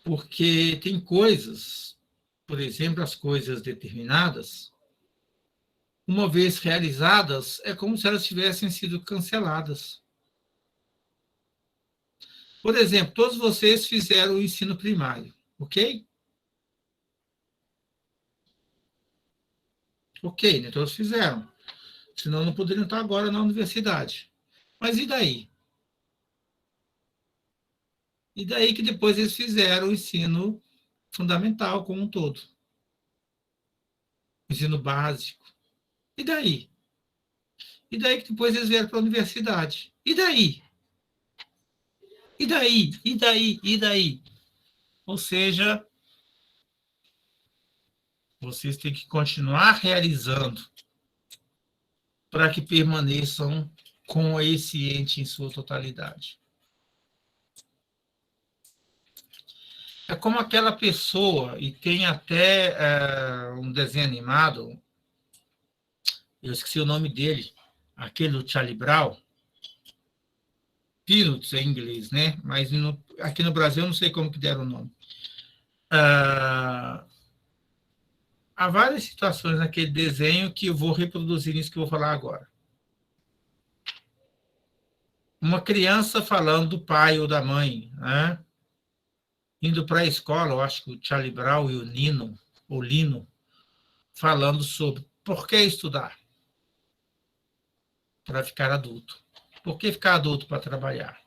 Porque tem coisas, por exemplo, as coisas determinadas, uma vez realizadas, é como se elas tivessem sido canceladas. Por exemplo, todos vocês fizeram o ensino primário, ok? Ok, né? Todos fizeram. Senão não poderiam estar agora na universidade. Mas e daí? E daí que depois eles fizeram o ensino fundamental como um todo. Ensino básico. E daí? E daí que depois eles vieram para a universidade. E daí? E daí? E daí? E daí? Ou seja, vocês têm que continuar realizando para que permaneçam com esse ente em sua totalidade. É como aquela pessoa, e tem até um desenho animado, eu esqueci o nome dele, aquele do Charlie Brown, Peanuts em inglês, né? Mas aqui no Brasil eu não sei como que deram o nome. Há várias situações naquele desenho que eu vou reproduzir isso que eu vou falar agora. Uma criança falando do pai ou da mãe, né? Indo para a escola, eu acho que o Charlie Brown e o Lino, falando sobre por que estudar para ficar adulto. Por que ficar adulto para trabalhar?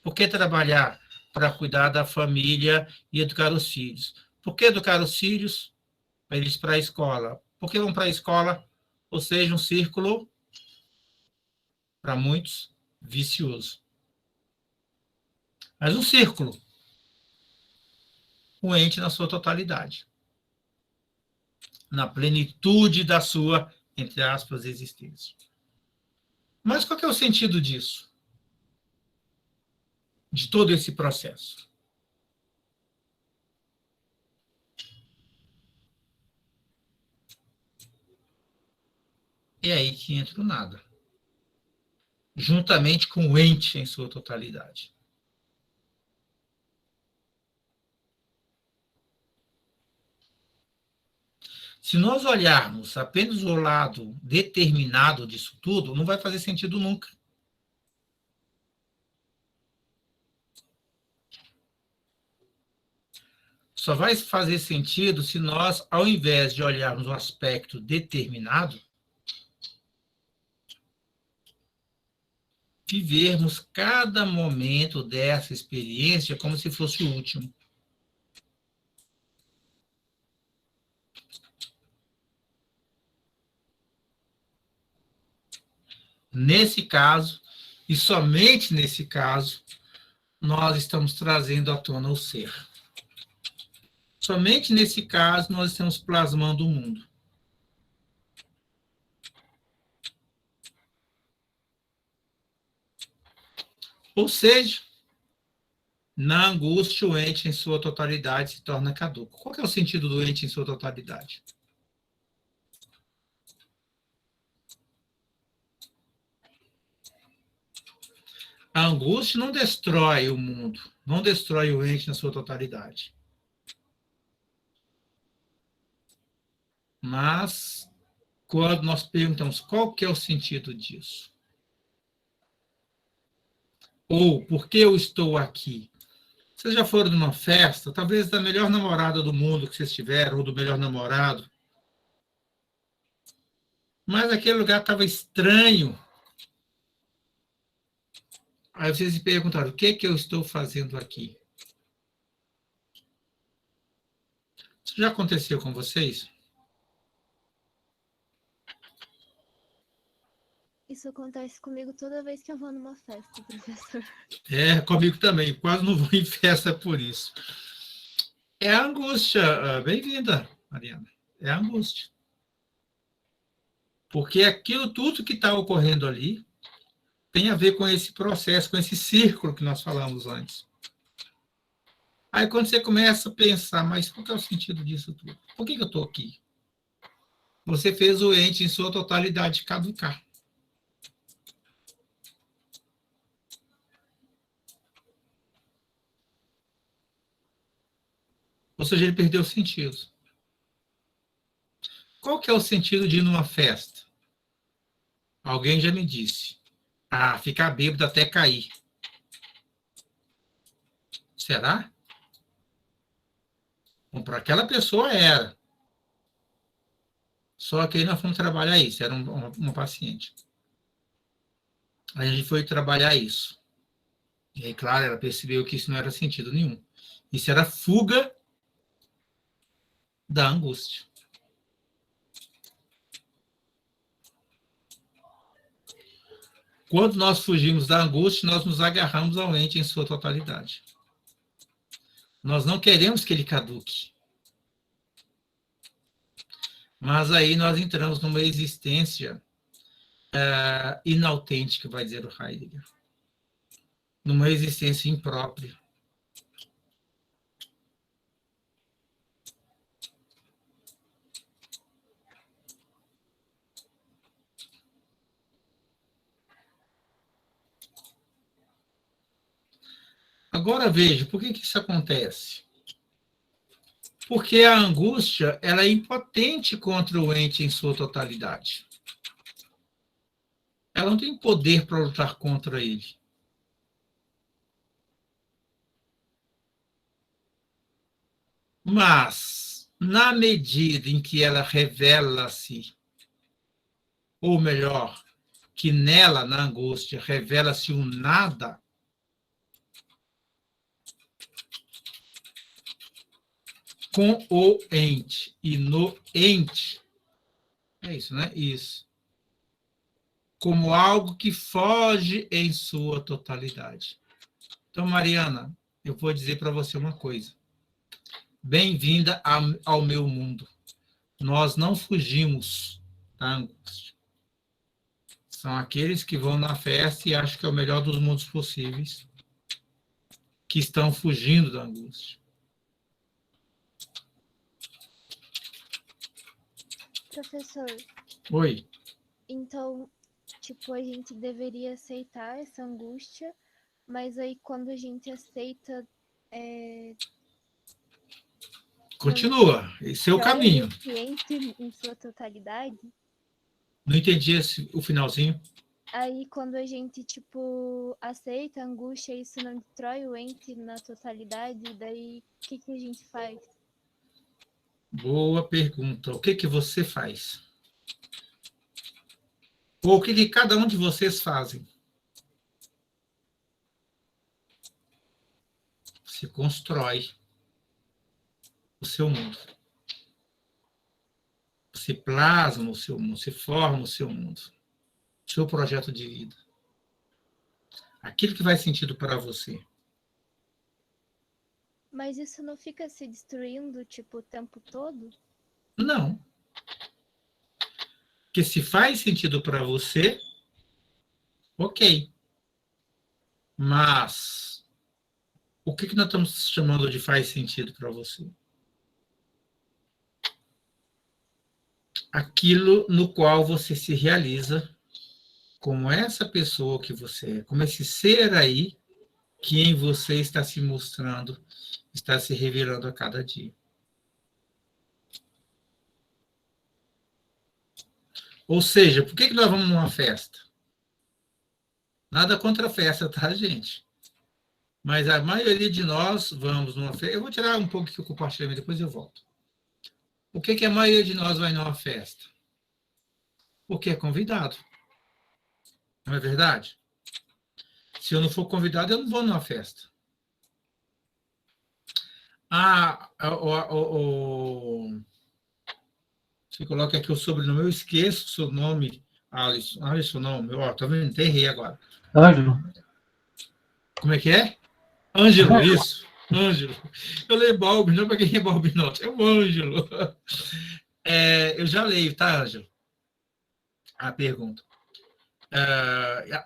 Por que trabalhar para cuidar da família e educar os filhos? Por que educar os filhos? Para eles para a escola. Por que vão para a escola? Ou seja, um círculo para muitos, vicioso. Mas um círculo, o ente na sua totalidade, na plenitude da sua, entre aspas, existência. Mas qual que é o sentido disso? De todo esse processo? É aí que entra o nada, juntamente com o ente em sua totalidade. Se nós olharmos apenas o lado determinado disso tudo, não vai fazer sentido nunca. Só vai fazer sentido se nós, ao invés de olharmos o aspecto determinado, vivermos cada momento dessa experiência como se fosse o último. Nesse caso, e somente nesse caso, nós estamos trazendo à tona o ser. Somente nesse caso, nós estamos plasmando o mundo. Ou seja, na angústia, o ente em sua totalidade se torna caduco. Qual que é o sentido do ente em sua totalidade? A angústia não destrói o mundo, não destrói o ente na sua totalidade. Mas, quando nós perguntamos qual que é o sentido disso, ou por que eu estou aqui, vocês já foram numa festa, talvez da melhor namorada do mundo que vocês tiveram, ou do melhor namorado, mas aquele lugar estava estranho. Aí vocês se perguntaram, o que que eu estou fazendo aqui? Isso já aconteceu com vocês? Isso acontece comigo toda vez que eu vou numa festa, professor. É, comigo também. Quase não vou em festa por isso. É a angústia. Bem-vinda, Mariana. É a angústia. Porque aquilo tudo que está ocorrendo ali tem a ver com esse processo, com esse círculo que nós falamos antes. Aí quando você começa a pensar, mas qual que é o sentido disso tudo? Por que eu estou aqui? Você fez o ente em sua totalidade caducar. Ou seja, ele perdeu o sentido. Qual que é o sentido de ir numa festa? Alguém já me disse. Ah, ficar bêbado até cair. Será? Bom, para aquela pessoa era. Só que aí nós fomos trabalhar isso. Era uma paciente. Aí a gente foi trabalhar isso. E aí, claro, ela percebeu que isso não era sentido nenhum. Isso era fuga da angústia. Quando nós fugimos da angústia, nós nos agarramos ao ente em sua totalidade. Nós não queremos que ele caduque. Mas aí nós entramos numa existência inautêntica, vai dizer o Heidegger. Numa existência imprópria. Agora veja, por que isso acontece? Porque a angústia ela é impotente contra o ente em sua totalidade. Ela não tem poder para lutar contra ele. Mas, na medida em que ela revela-se, ou melhor, que nela, na angústia, revela-se um nada, com o ente e no ente. É isso, né? Isso. como algo que foge em sua totalidade. Então, Mariana, eu vou dizer para você uma coisa. Bem-vinda ao meu mundo. Nós não fugimos da angústia. São aqueles que vão na festa e acham que é o melhor dos mundos possíveis, que estão fugindo da angústia. Professor, Oi. então, tipo, a gente deveria aceitar essa angústia, mas aí quando a gente aceita, Continua. Esse é o caminho. o cliente em sua totalidade. Não entendi o finalzinho. Aí quando a gente, tipo, aceita a angústia, isso não destrói o ente na totalidade, daí o que a gente faz? Boa pergunta. O que você faz? Ou o que cada um de vocês fazem? Você constrói o seu mundo. Você plasma o seu mundo, você forma o seu mundo, o seu projeto de vida. Aquilo que faz sentido para você. Mas isso não fica se destruindo, tipo, o tempo todo? Não. Porque se faz sentido para você, ok. Mas o que nós estamos chamando de faz sentido para você? Aquilo no qual você se realiza como essa pessoa que você é, como esse ser aí que em você está se mostrando, está se revelando a cada dia. Ou seja, por que nós vamos numa festa? Nada contra a festa, tá, gente? Mas a maioria de nós vamos numa festa. Eu vou tirar um pouco aqui o compartilhamento, depois eu volto. Por que a maioria de nós vai numa festa? Porque é convidado. Não é verdade? Se eu não for convidado, eu não vou numa festa. Você coloca aqui o sobrenome, eu esqueço o seu nome, Alisson. Alisson, não, meu, ó, tá vendo? Até errei agora. Ângelo. Como é que é? Ângelo, isso. Ângelo. Eu leio Balbi, não para quem é Balbinotti, é o Ângelo. Eu já leio, tá, Ângelo? A pergunta.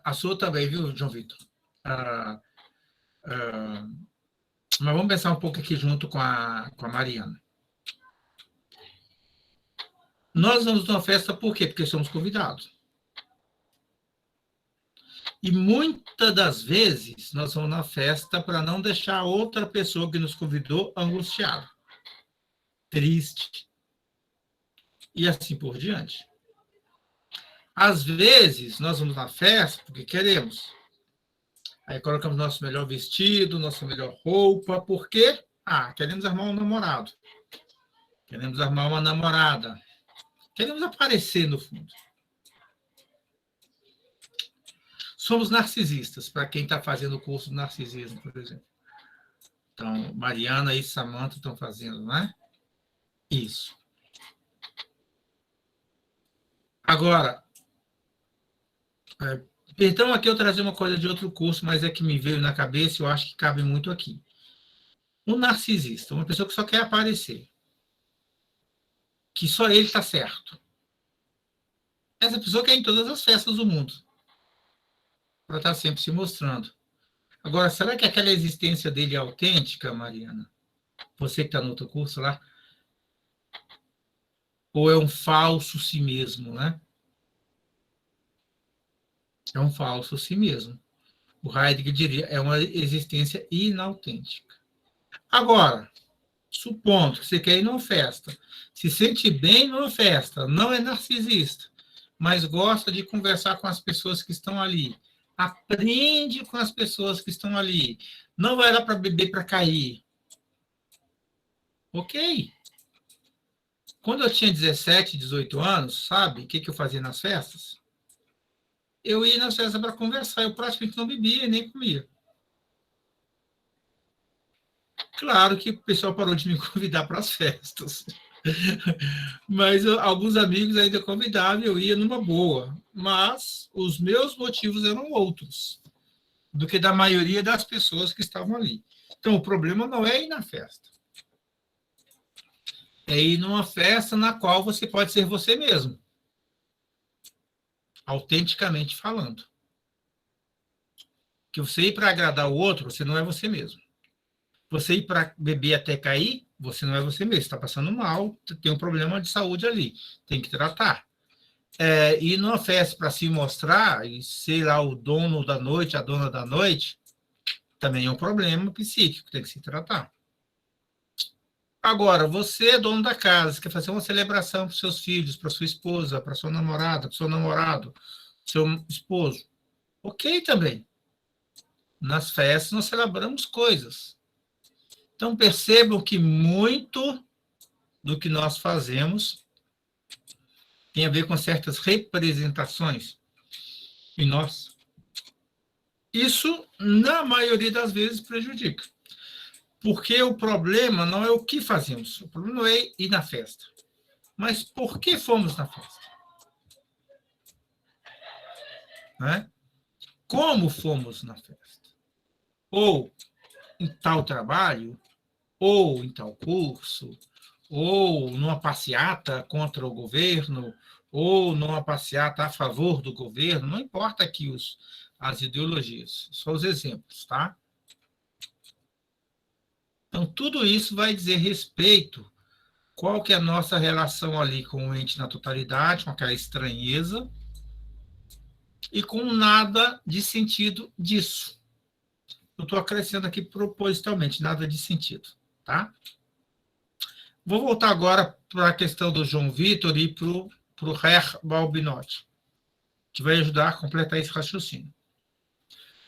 A sua também, viu, João Vitor? Mas vamos pensar um pouco aqui junto com a Mariana. Nós vamos numa festa por quê? Porque somos convidados. E muitas das vezes nós vamos na festa para não deixar outra pessoa que nos convidou angustiada, triste, e assim por diante. Às vezes nós vamos na festa porque queremos. Aí colocamos nosso melhor vestido, nossa melhor roupa. Por quê? Queremos arrumar um namorado. Queremos arrumar uma namorada. Queremos aparecer no fundo. Somos narcisistas, para quem está fazendo o curso de narcisismo, por exemplo. Então, Mariana e Samantha estão fazendo, não é? Isso. Agora, perdão aqui eu trazer uma coisa de outro curso, mas é que me veio na cabeça e eu acho que cabe muito aqui. Um narcisista, uma pessoa que só quer aparecer, que só ele está certo. Essa pessoa quer ir em todas as festas do mundo, para estar sempre se mostrando. Agora, será que aquela existência dele é autêntica, Mariana? Você que está no outro curso lá? Ou é um falso si mesmo, né? É um falso si mesmo. O Heidegger diria, é uma existência inautêntica. Agora, supondo que você quer ir numa festa, se sente bem numa festa, não é narcisista, mas gosta de conversar com as pessoas que estão ali, aprende com as pessoas que estão ali, não vai lá para beber para cair. Ok. Quando eu tinha 17, 18 anos, sabe o que eu fazia nas festas? Eu ia nas festas para conversar, eu praticamente não bebia nem comia. Claro que o pessoal parou de me convidar para as festas. Mas alguns amigos ainda convidavam e eu ia numa boa. Mas os meus motivos eram outros do que da maioria das pessoas que estavam ali. Então, o problema não é ir na festa. É ir numa festa na qual você pode ser você mesmo. Autenticamente falando. Que você ir para agradar o outro, você não é você mesmo. Você ir para beber até cair, você não é você mesmo. Está passando mal, tem um problema de saúde ali. Tem que tratar. Ir numa festa para se mostrar e ser lá o dono da noite, a dona da noite, também é um problema psíquico, tem que se tratar. Agora, você é dono da casa, quer fazer uma celebração para os seus filhos, para sua esposa, para sua namorada, para o seu namorado, seu esposo. Ok também. Nas festas nós celebramos coisas. Então percebam que muito do que nós fazemos tem a ver com certas representações em nós. Isso, na maioria das vezes, prejudica. Porque o problema não é o que fazemos, o problema não é ir na festa. Mas por que fomos na festa? Né? Como fomos na festa? Ou em tal trabalho, ou em tal curso, ou numa passeata contra o governo, ou numa passeata a favor do governo, não importa aqui as ideologias, só os exemplos, tá? Então, tudo isso vai dizer respeito qual que é a nossa relação ali com o ente na totalidade, com aquela estranheza, e com nada de sentido disso. Eu estou acrescentando aqui propositalmente, nada de sentido, tá? Vou voltar agora para a questão do João Vitor e para o Herr Balbinotti, que vai ajudar a completar esse raciocínio.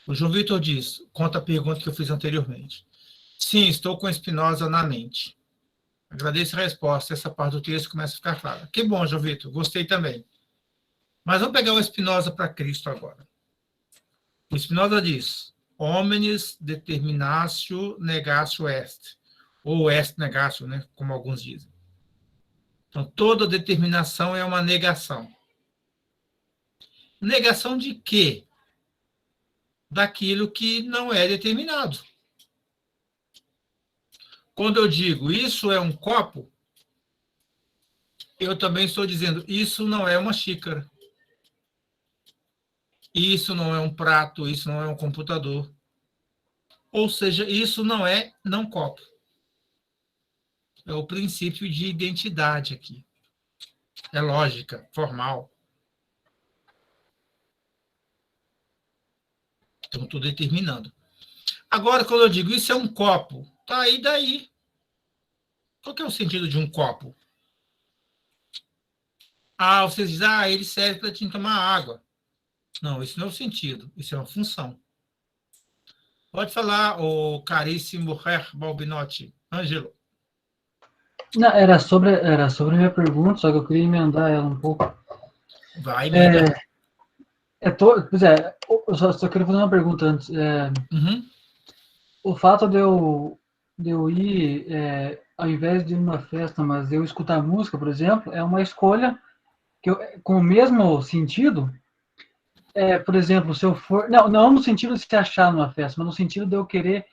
O João Vitor diz, conta a pergunta que eu fiz anteriormente. Sim, estou com Spinoza na mente. Agradeço a resposta, essa parte do texto começa a ficar clara. Que bom, João Vitor, gostei também. Mas vamos pegar o Spinoza para Cristo agora. O Spinoza diz, homines determinatio negatio est, ou est negatio, né, como alguns dizem. Então, toda determinação é uma negação. Negação de quê? Daquilo que não é determinado. Quando eu digo isso é um copo, eu também estou dizendo isso não é uma xícara. Isso não é um prato, isso não é um computador. Ou seja, isso não é não copo. É o princípio de identidade aqui. É lógica, formal. Então, estou determinando. Agora, quando eu digo isso é um copo, tá aí daí. Qual que é o sentido de um copo? Ah, vocês dizem, ele serve para a gente tomar água. Não, isso não é o sentido, isso é uma função. Pode falar, o caríssimo Herr Balbinotti. Ângelo. Não, era sobre a minha pergunta, só que eu queria emendar ela um pouco. Vai, emenda. Pois é, eu só queria fazer uma pergunta antes. O fato de eu ir, ao invés de ir numa festa, mas eu escutar música, por exemplo, é uma escolha que com o mesmo sentido. Por exemplo, se eu for... Não no sentido de se achar numa festa, mas no sentido de eu querer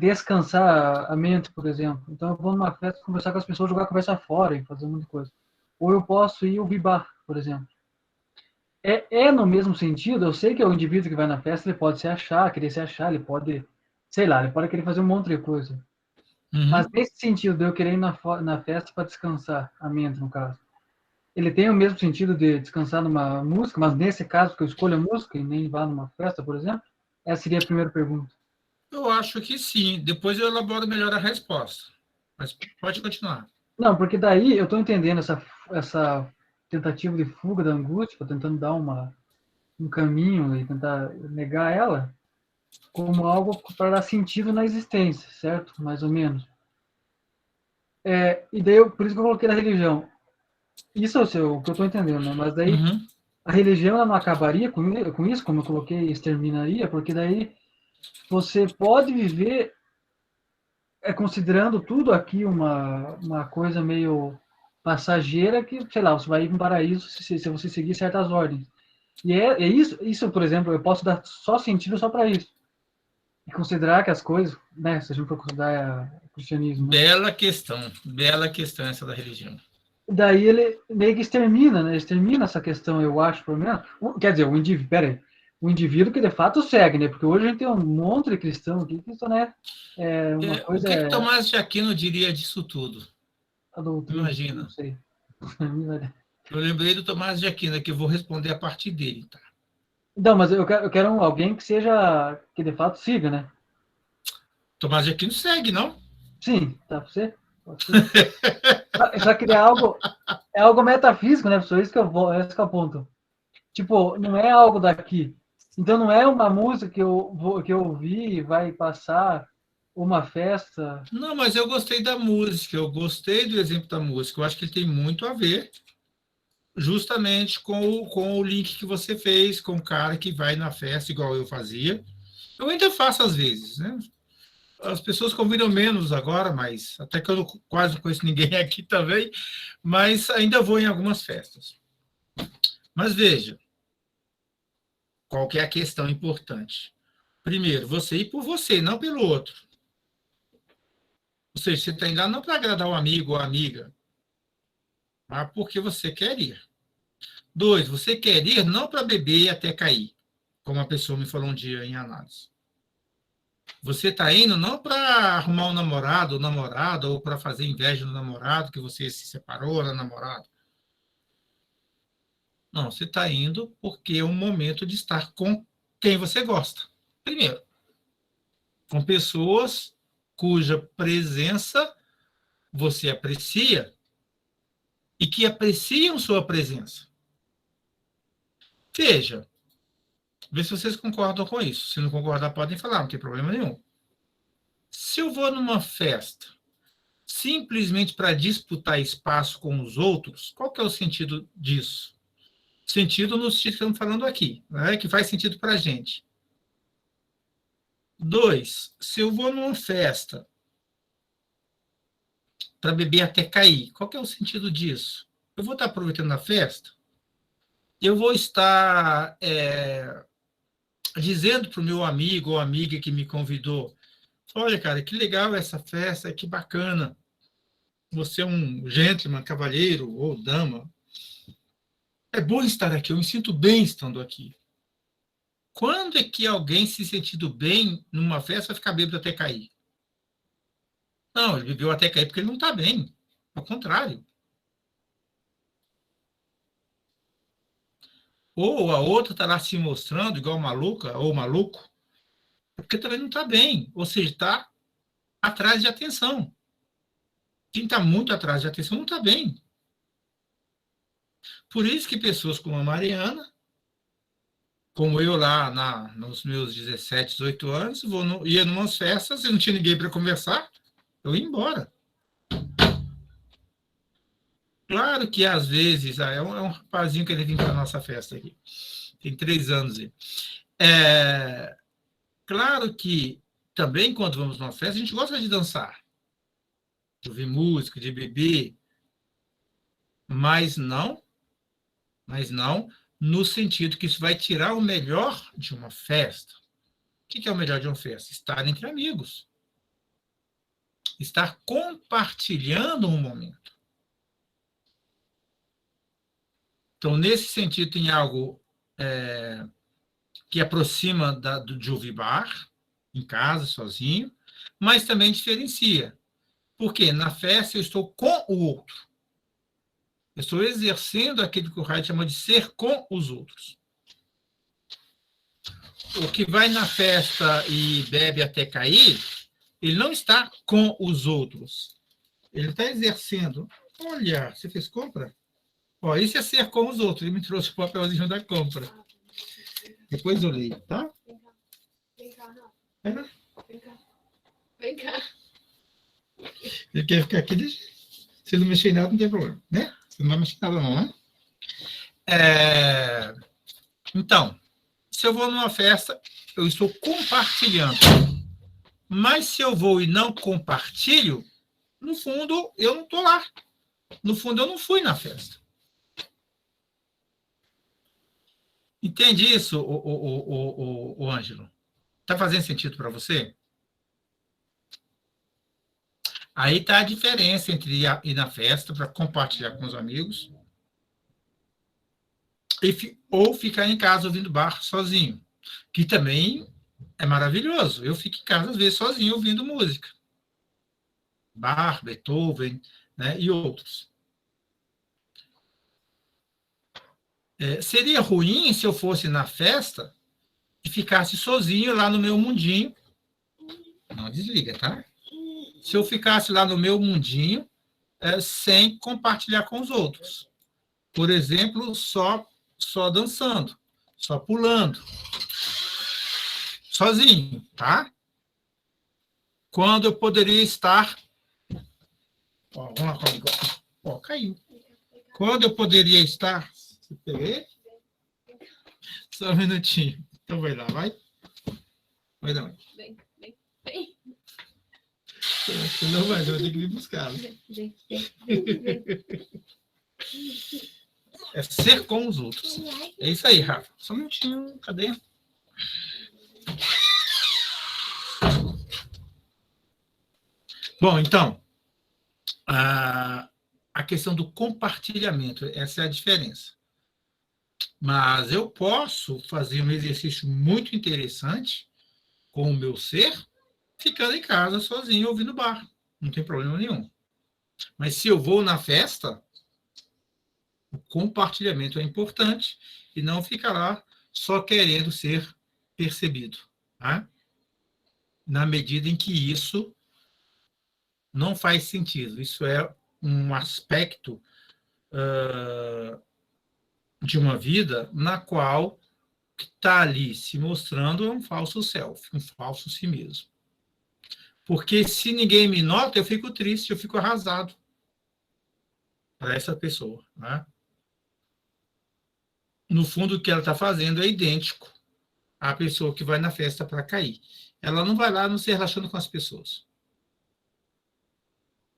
descansar a mente, por exemplo. Então, eu vou numa festa, conversar com as pessoas, jogar a conversa fora e fazer muita coisa. Ou eu posso ir ouvir bar, por exemplo. No mesmo sentido, eu sei que o indivíduo que vai na festa, ele pode se achar, querer se achar, ele pode, sei lá, ele pode querer fazer um monte de coisa. Mas nesse sentido de eu querer ir na festa para descansar a mente, no caso, ele tem o mesmo sentido de descansar numa música, mas nesse caso que eu escolho a música e nem vá numa festa, por exemplo? Essa seria a primeira pergunta. Eu acho que sim. Depois eu elaboro melhor a resposta. Mas pode continuar. Não, porque daí eu estou entendendo essa tentativa de fuga da angústia, tentando dar um caminho e tentar negar ela, como algo para dar sentido na existência, certo? Mais ou menos. E daí, por isso que eu coloquei na religião. Isso é o que eu estou entendendo, né? Mas daí a religião ela não acabaria com isso, como eu coloquei, exterminaria, porque daí você pode viver considerando tudo aqui uma coisa meio passageira que, sei lá, você vai ir para um paraíso se você seguir certas ordens. E é isso, por exemplo, eu posso dar só sentido só para isso. E considerar que as coisas, né, se a gente for considerar o cristianismo, né? Bela questão essa da religião. Daí ele meio que extermina, né? Extermina essa questão, eu acho, pelo menos. Quer dizer, o indivíduo que de fato segue, né? Porque hoje a gente tem um monte de cristão aqui que isso, né? O que Tomás de Aquino diria disso tudo? A doutrina, Imagina. não sei. Eu lembrei do Tomás de Aquino, que eu vou responder a partir dele, tá? Não, mas eu quero alguém que seja, que de fato siga, né? Tomás de Aquino segue, não? Sim, tá pra você? Só que é algo metafísico, né, professor? Esse que é o ponto. Tipo, não é algo daqui. Então não é uma música que eu ouvi e vai passar uma festa. Não, mas eu gostei da música, eu gostei do exemplo da música. Eu acho que ele tem muito a ver justamente com o link que você fez, com o cara que vai na festa, igual eu fazia. Eu ainda faço às vezes, né? As pessoas convidam menos agora, mas até que eu quase não conheço ninguém aqui também, mas ainda vou em algumas festas. Mas veja, qual que é a questão importante? Primeiro, você ir por você, não pelo outro. Ou seja, você está indo lá não para agradar o amigo ou a amiga, mas porque você quer ir. 2, você quer ir não para beber até cair, como a pessoa me falou um dia em análise. Você está indo não para arrumar um namorado ou namorada, ou para fazer inveja no namorado, que você se separou da namorada. Não, você está indo porque é um momento de estar com quem você gosta. Primeiro, com pessoas cuja presença você aprecia e que apreciam sua presença. Veja, vê se vocês concordam com isso. Se não concordar, podem falar, não tem problema nenhum. Se eu vou numa festa simplesmente para disputar espaço com os outros, qual que é o sentido disso? Sentido no sentido que estamos falando aqui, né? Que faz sentido para a gente. 2, se eu vou numa festa para beber até cair, qual que é o sentido disso? Eu vou estar aproveitando a festa, eu vou estar dizendo para o meu amigo ou amiga que me convidou, olha, cara, que legal essa festa, que bacana. Você é um gentleman, cavalheiro ou dama. É bom estar aqui, eu me sinto bem estando aqui. Quando é que alguém se sentindo bem numa festa vai ficar bêbado até cair? Não, ele bebeu até cair porque ele não está bem. Ao contrário. Ou a outra está lá se mostrando igual maluca ou maluco, porque também não está bem. Ou seja, está atrás de atenção. Quem está muito atrás de atenção não está bem. Por isso que pessoas como a Mariana, como eu lá nos meus 17, 18 anos, ia em umas festas e não tinha ninguém para conversar, eu ia embora. Claro que às vezes, é um rapazinho que ele vem para a nossa festa aqui, tem 3 anos aí. Claro que também quando vamos numa festa, a gente gosta de dançar, de ouvir música, de beber, mas não no sentido que isso vai tirar o melhor de uma festa. O que é o melhor de uma festa? Estar entre amigos. Estar compartilhando um momento. Então, nesse sentido, tem algo que aproxima de ouvir bar, em casa, sozinho, mas também diferencia. Porque na festa eu estou com o outro. Eu estou exercendo aquilo que o Haidt chama de ser com os outros. O que vai na festa e bebe até cair, ele não está com os outros. Ele está exercendo. Olha, você fez compra? Ó, isso é ser com os outros. Ele me trouxe o papelzinho da compra. Depois eu leio, tá? Vem cá, não. Vem cá. Ele quer ficar aqui. Se ele não mexer em nada, não tem problema, né? Você não vai mexer em nada, não, né? Então, se eu vou numa festa, eu estou compartilhando. Mas se eu vou e não compartilho, no fundo, eu não estou lá. No fundo, eu não fui na festa. Entende isso, o Ângelo? Está fazendo sentido para você? Aí está a diferença entre ir na festa para compartilhar com os amigos ou ficar em casa ouvindo bar sozinho, que também é maravilhoso. Eu fico em casa, às vezes, sozinho, ouvindo música. Bach, Beethoven, né, e outros. Seria ruim se eu fosse na festa e ficasse sozinho lá no meu mundinho. Não desliga, tá? Se eu ficasse lá no meu mundinho, sem compartilhar com os outros. Por exemplo, só dançando, só pulando. Sozinho, tá? Quando eu poderia estar... vamos lá comigo. Caiu. Quando eu poderia estar... Só um minutinho. Então vai lá, vai. Vai dar. Vem. Não vai, eu vou ter que vir buscar. Vem. É ser com os outros. É isso aí, Rafa. Só um minutinho. Cadê? Bom, então, a questão do compartilhamento, essa é a diferença. Mas eu posso fazer um exercício muito interessante com o meu ser, ficando em casa sozinho, ouvindo bar. Não tem problema nenhum. Mas se eu vou na festa, o compartilhamento é importante e não ficar lá só querendo ser percebido. Tá? Na medida em que isso não faz sentido. Isso é um aspecto de uma vida na qual está ali se mostrando um falso self, um falso si mesmo. Porque se ninguém me nota, eu fico triste, eu fico arrasado para essa pessoa. Né? No fundo, o que ela está fazendo é idêntico à pessoa que vai na festa para cair. Ela não vai lá não se relaciona com as pessoas.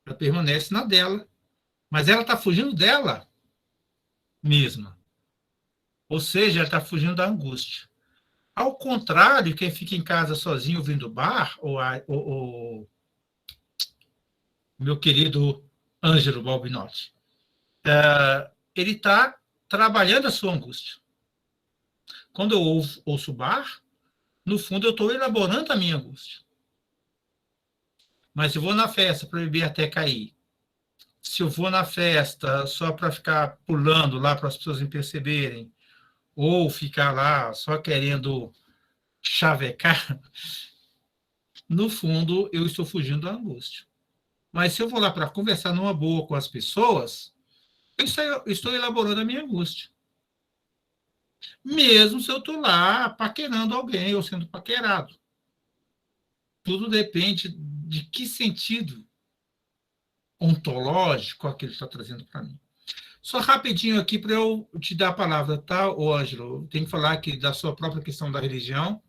Ela permanece na dela, mas ela está fugindo dela mesma. Ou seja, ela está fugindo da angústia. Ao contrário, quem fica em casa sozinho ouvindo bar, o meu querido Ângelo Balbinotti, ele está trabalhando a sua angústia. Quando eu ouço bar, no fundo eu estou elaborando a minha angústia. Mas se eu vou na festa para beber até cair, se eu vou na festa só para ficar pulando lá para as pessoas me perceberem, ou ficar lá só querendo chavecar, no fundo, eu estou fugindo da angústia. Mas se eu vou lá para conversar numa boa com as pessoas, eu estou elaborando a minha angústia. Mesmo se eu estou lá paquerando alguém ou sendo paquerado. Tudo depende de que sentido ontológico aquilo está trazendo para mim. Só rapidinho aqui para eu te dar a palavra, tá, Ângelo? Tem que falar aqui da sua própria questão da religião.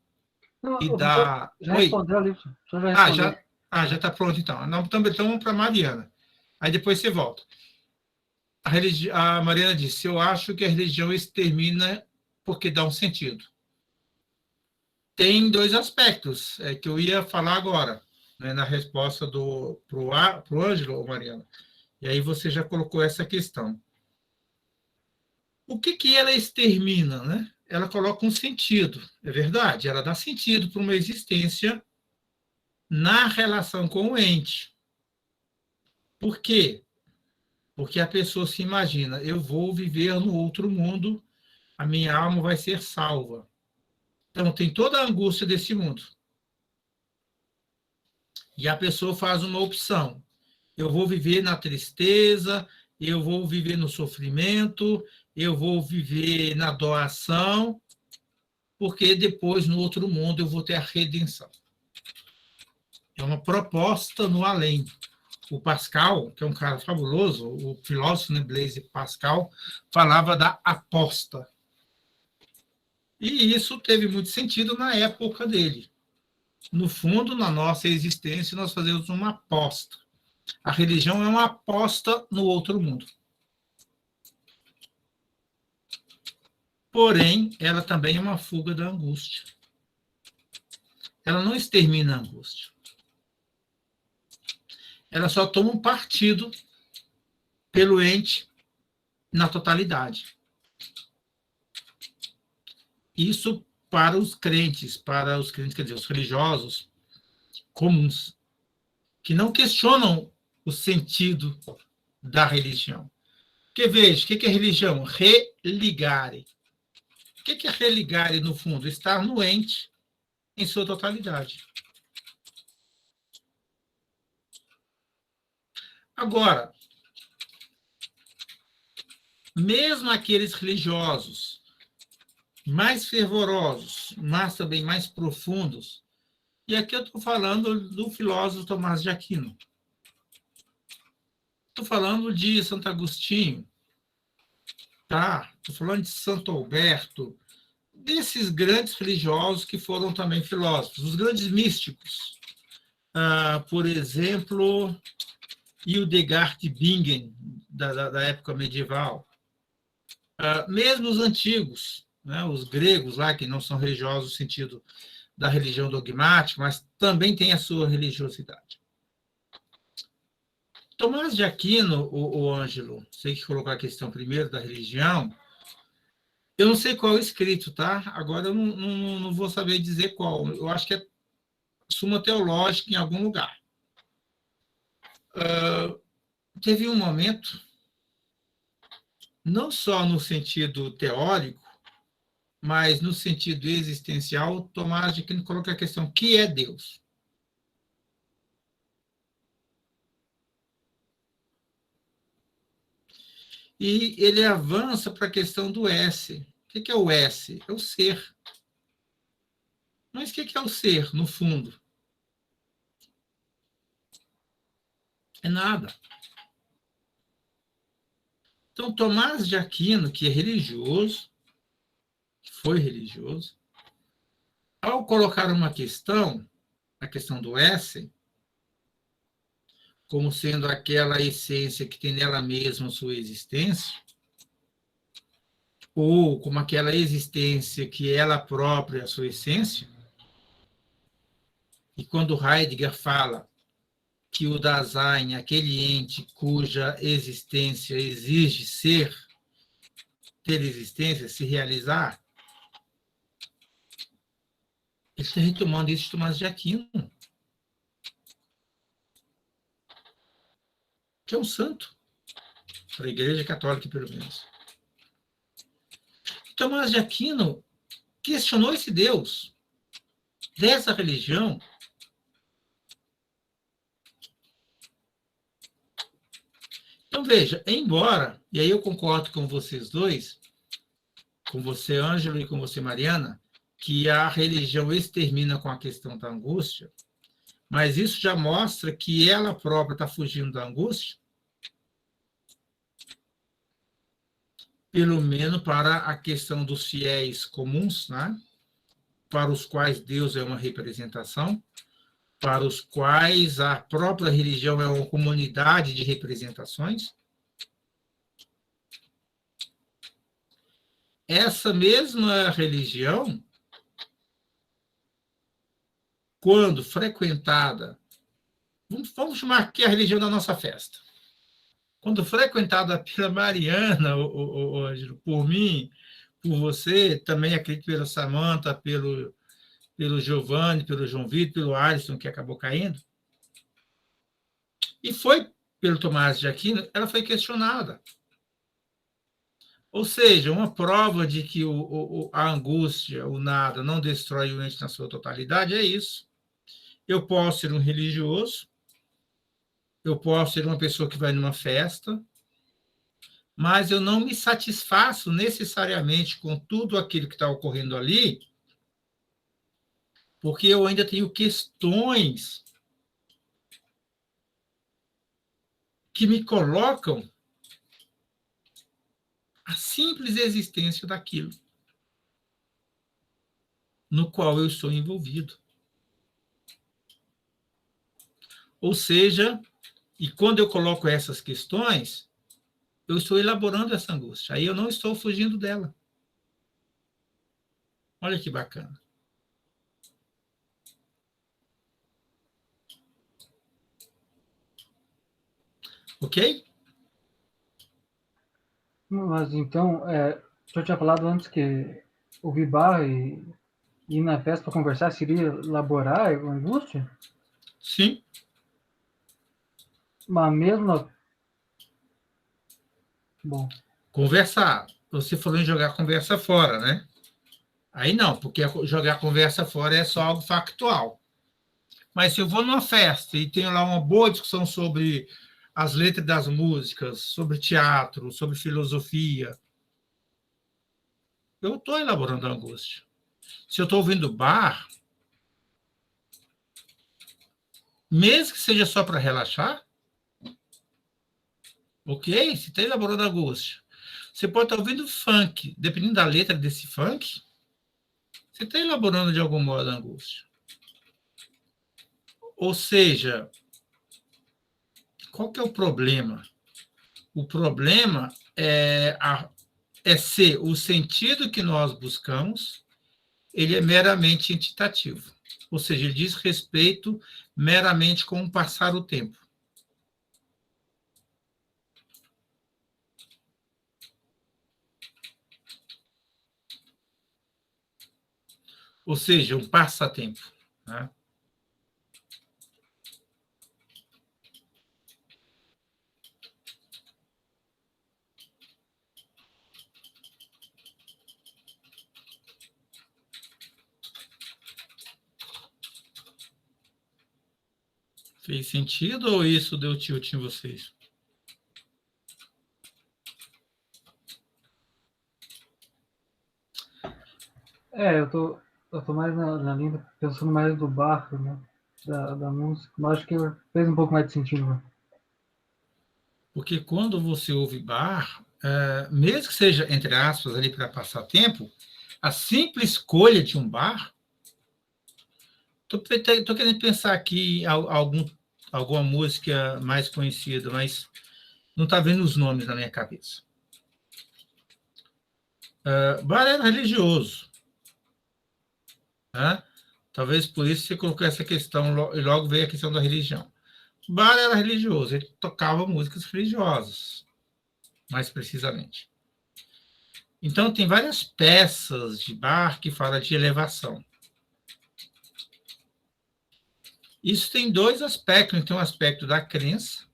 Não, E da... Já respondeu ali. Já está pronto, então. Não, então vamos para a Mariana. Aí depois você volta. A Mariana disse, eu acho que a religião extermina porque dá um sentido. Tem dois aspectos que eu ia falar agora, né, na resposta para o Ângelo, Mariana. E aí você já colocou essa questão. O que ela extermina, né? Ela coloca um sentido, é verdade, ela dá sentido para uma existência na relação com o ente. Por quê? Porque a pessoa se imagina, eu vou viver no outro mundo, a minha alma vai ser salva. Então, tem toda a angústia desse mundo. E a pessoa faz uma opção. Eu vou viver na tristeza, eu vou viver no sofrimento, eu vou viver na doação, porque depois, no outro mundo, eu vou ter a redenção. É uma proposta no além. O Pascal, que é um cara fabuloso, o filósofo, né, Blaise Pascal, falava da aposta. E isso teve muito sentido na época dele. No fundo, na nossa existência, nós fazemos uma aposta. A religião é uma aposta no outro mundo. Porém, ela também é uma fuga da angústia. Ela não extermina a angústia. Ela só toma um partido pelo ente na totalidade. Isso para os crentes, quer dizer, os religiosos comuns, que não questionam o sentido da religião. Porque veja, o que é religião? Religare. O que é religare, no fundo? Estar no ente em sua totalidade. Agora, mesmo aqueles religiosos mais fervorosos, mas também mais profundos, e aqui eu estou falando do filósofo Tomás de Aquino. Estou falando de Santo Agostinho, tá? Estou falando de Santo Alberto, desses grandes religiosos que foram também filósofos, os grandes místicos. Por exemplo, Hildegard de Bingen, da época medieval. Mesmo os antigos, né, os gregos lá, que não são religiosos no sentido da religião dogmática, mas também tem a sua religiosidade. Tomás de Aquino, o Ângelo, sei que colocou a questão primeiro da religião, eu não sei qual é o escrito, tá? Agora eu não vou saber dizer qual. Eu acho que é Suma Teológica em algum lugar. Teve um momento, não só no sentido teórico, mas no sentido existencial, Tomás de Aquino coloca a questão: que é Deus? E ele avança para a questão do S. O que é o S? É o ser. Mas o que é o ser, no fundo? É nada. Então, Tomás de Aquino, que é religioso, foi religioso, ao colocar uma questão, a questão do S, como sendo aquela essência que tem nela mesma sua existência, ou como aquela existência que ela própria é a sua essência, e quando Heidegger fala que o Dasein é aquele ente cuja existência exige ser, ter existência, se realizar, ele está retomando isso de Tomás de Aquino, que é um santo, para a Igreja Católica, pelo menos. Tomás de Aquino questionou esse Deus dessa religião. Então, veja, embora, e aí eu concordo com vocês dois, com você, Ângelo, e com você, Mariana, que a religião extermina com a questão da angústia, mas isso já mostra que ela própria está fugindo da angústia, pelo menos para a questão dos fiéis comuns, né? Para os quais Deus é uma representação, para os quais a própria religião é uma comunidade de representações. Essa mesma religião, quando frequentada, vamos chamar aqui a religião da nossa festa, quando frequentada pela Mariana, Ângelo, por mim, por você, também acredito pela Samanta, pelo Giovanni, pelo João Vitor, pelo Alisson, que acabou caindo, e foi pelo Tomás de Aquino, ela foi questionada. Ou seja, uma prova de que a angústia, o nada, não destrói o ente na sua totalidade é isso. Eu posso ser um religioso, eu posso ser uma pessoa que vai numa festa, mas eu não me satisfaço necessariamente com tudo aquilo que está ocorrendo ali, porque eu ainda tenho questões que me colocam a simples existência daquilo no qual eu estou envolvido. Ou seja, e quando eu coloco essas questões, eu estou elaborando essa angústia. Aí eu não estou fugindo dela. Olha que bacana. Ok? Mas então, eu tinha falado antes que ouvir bar e ir na festa para conversar seria elaborar a angústia? Sim. Mas mesmo. Bom. Conversar. Você falou em jogar conversa fora, né? Aí não, porque jogar conversa fora é só algo factual. Mas se eu vou numa festa e tenho lá uma boa discussão sobre as letras das músicas, sobre teatro, sobre filosofia, eu estou elaborando a angústia. Se eu estou ouvindo bar, mesmo que seja só para relaxar, ok? Você está elaborando a angústia. Você pode estar ouvindo funk, dependendo da letra desse funk, você está elaborando de algum modo a angústia. Ou seja, qual que é o problema? O problema é ser o sentido que nós buscamos, ele é meramente entitativo. Ou seja, ele diz respeito meramente com passar o tempo. Ou seja, um passatempo. Né? Fez sentido ou isso deu tilt em vocês? Eu tô mais na linha, pensando mais do barco, né? Da música. Mas acho que fez um pouco mais de sentido. Né? Porque quando você ouve bar, mesmo que seja, entre aspas, ali para passar tempo, a simples escolha de um bar. Estou querendo pensar aqui em alguma música mais conhecida, mas não está vendo os nomes na minha cabeça. Bar era religioso. Né? Talvez por isso você colocou essa questão, e logo veio a questão da religião. Bar era religioso, ele tocava músicas religiosas, mais precisamente. Então, tem várias peças de bar que falam de elevação. Isso tem dois aspectos. Tem um aspecto da crença,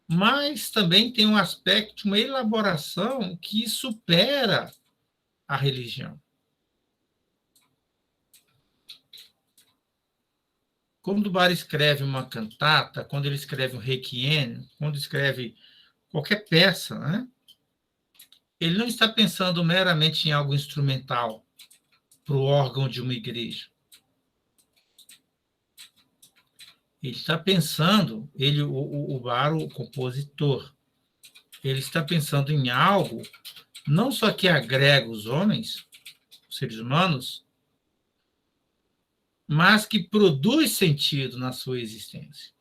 mas também tem um aspecto de uma elaboração que supera a religião. Quando o Bar escreve uma cantata, quando ele escreve um requiem, quando escreve qualquer peça, né? Ele não está pensando meramente em algo instrumental para o órgão de uma igreja. Ele está pensando, o Bar, o compositor, ele está pensando em algo não só que agrega os homens, os seres humanos, mas que produz sentido na sua existência.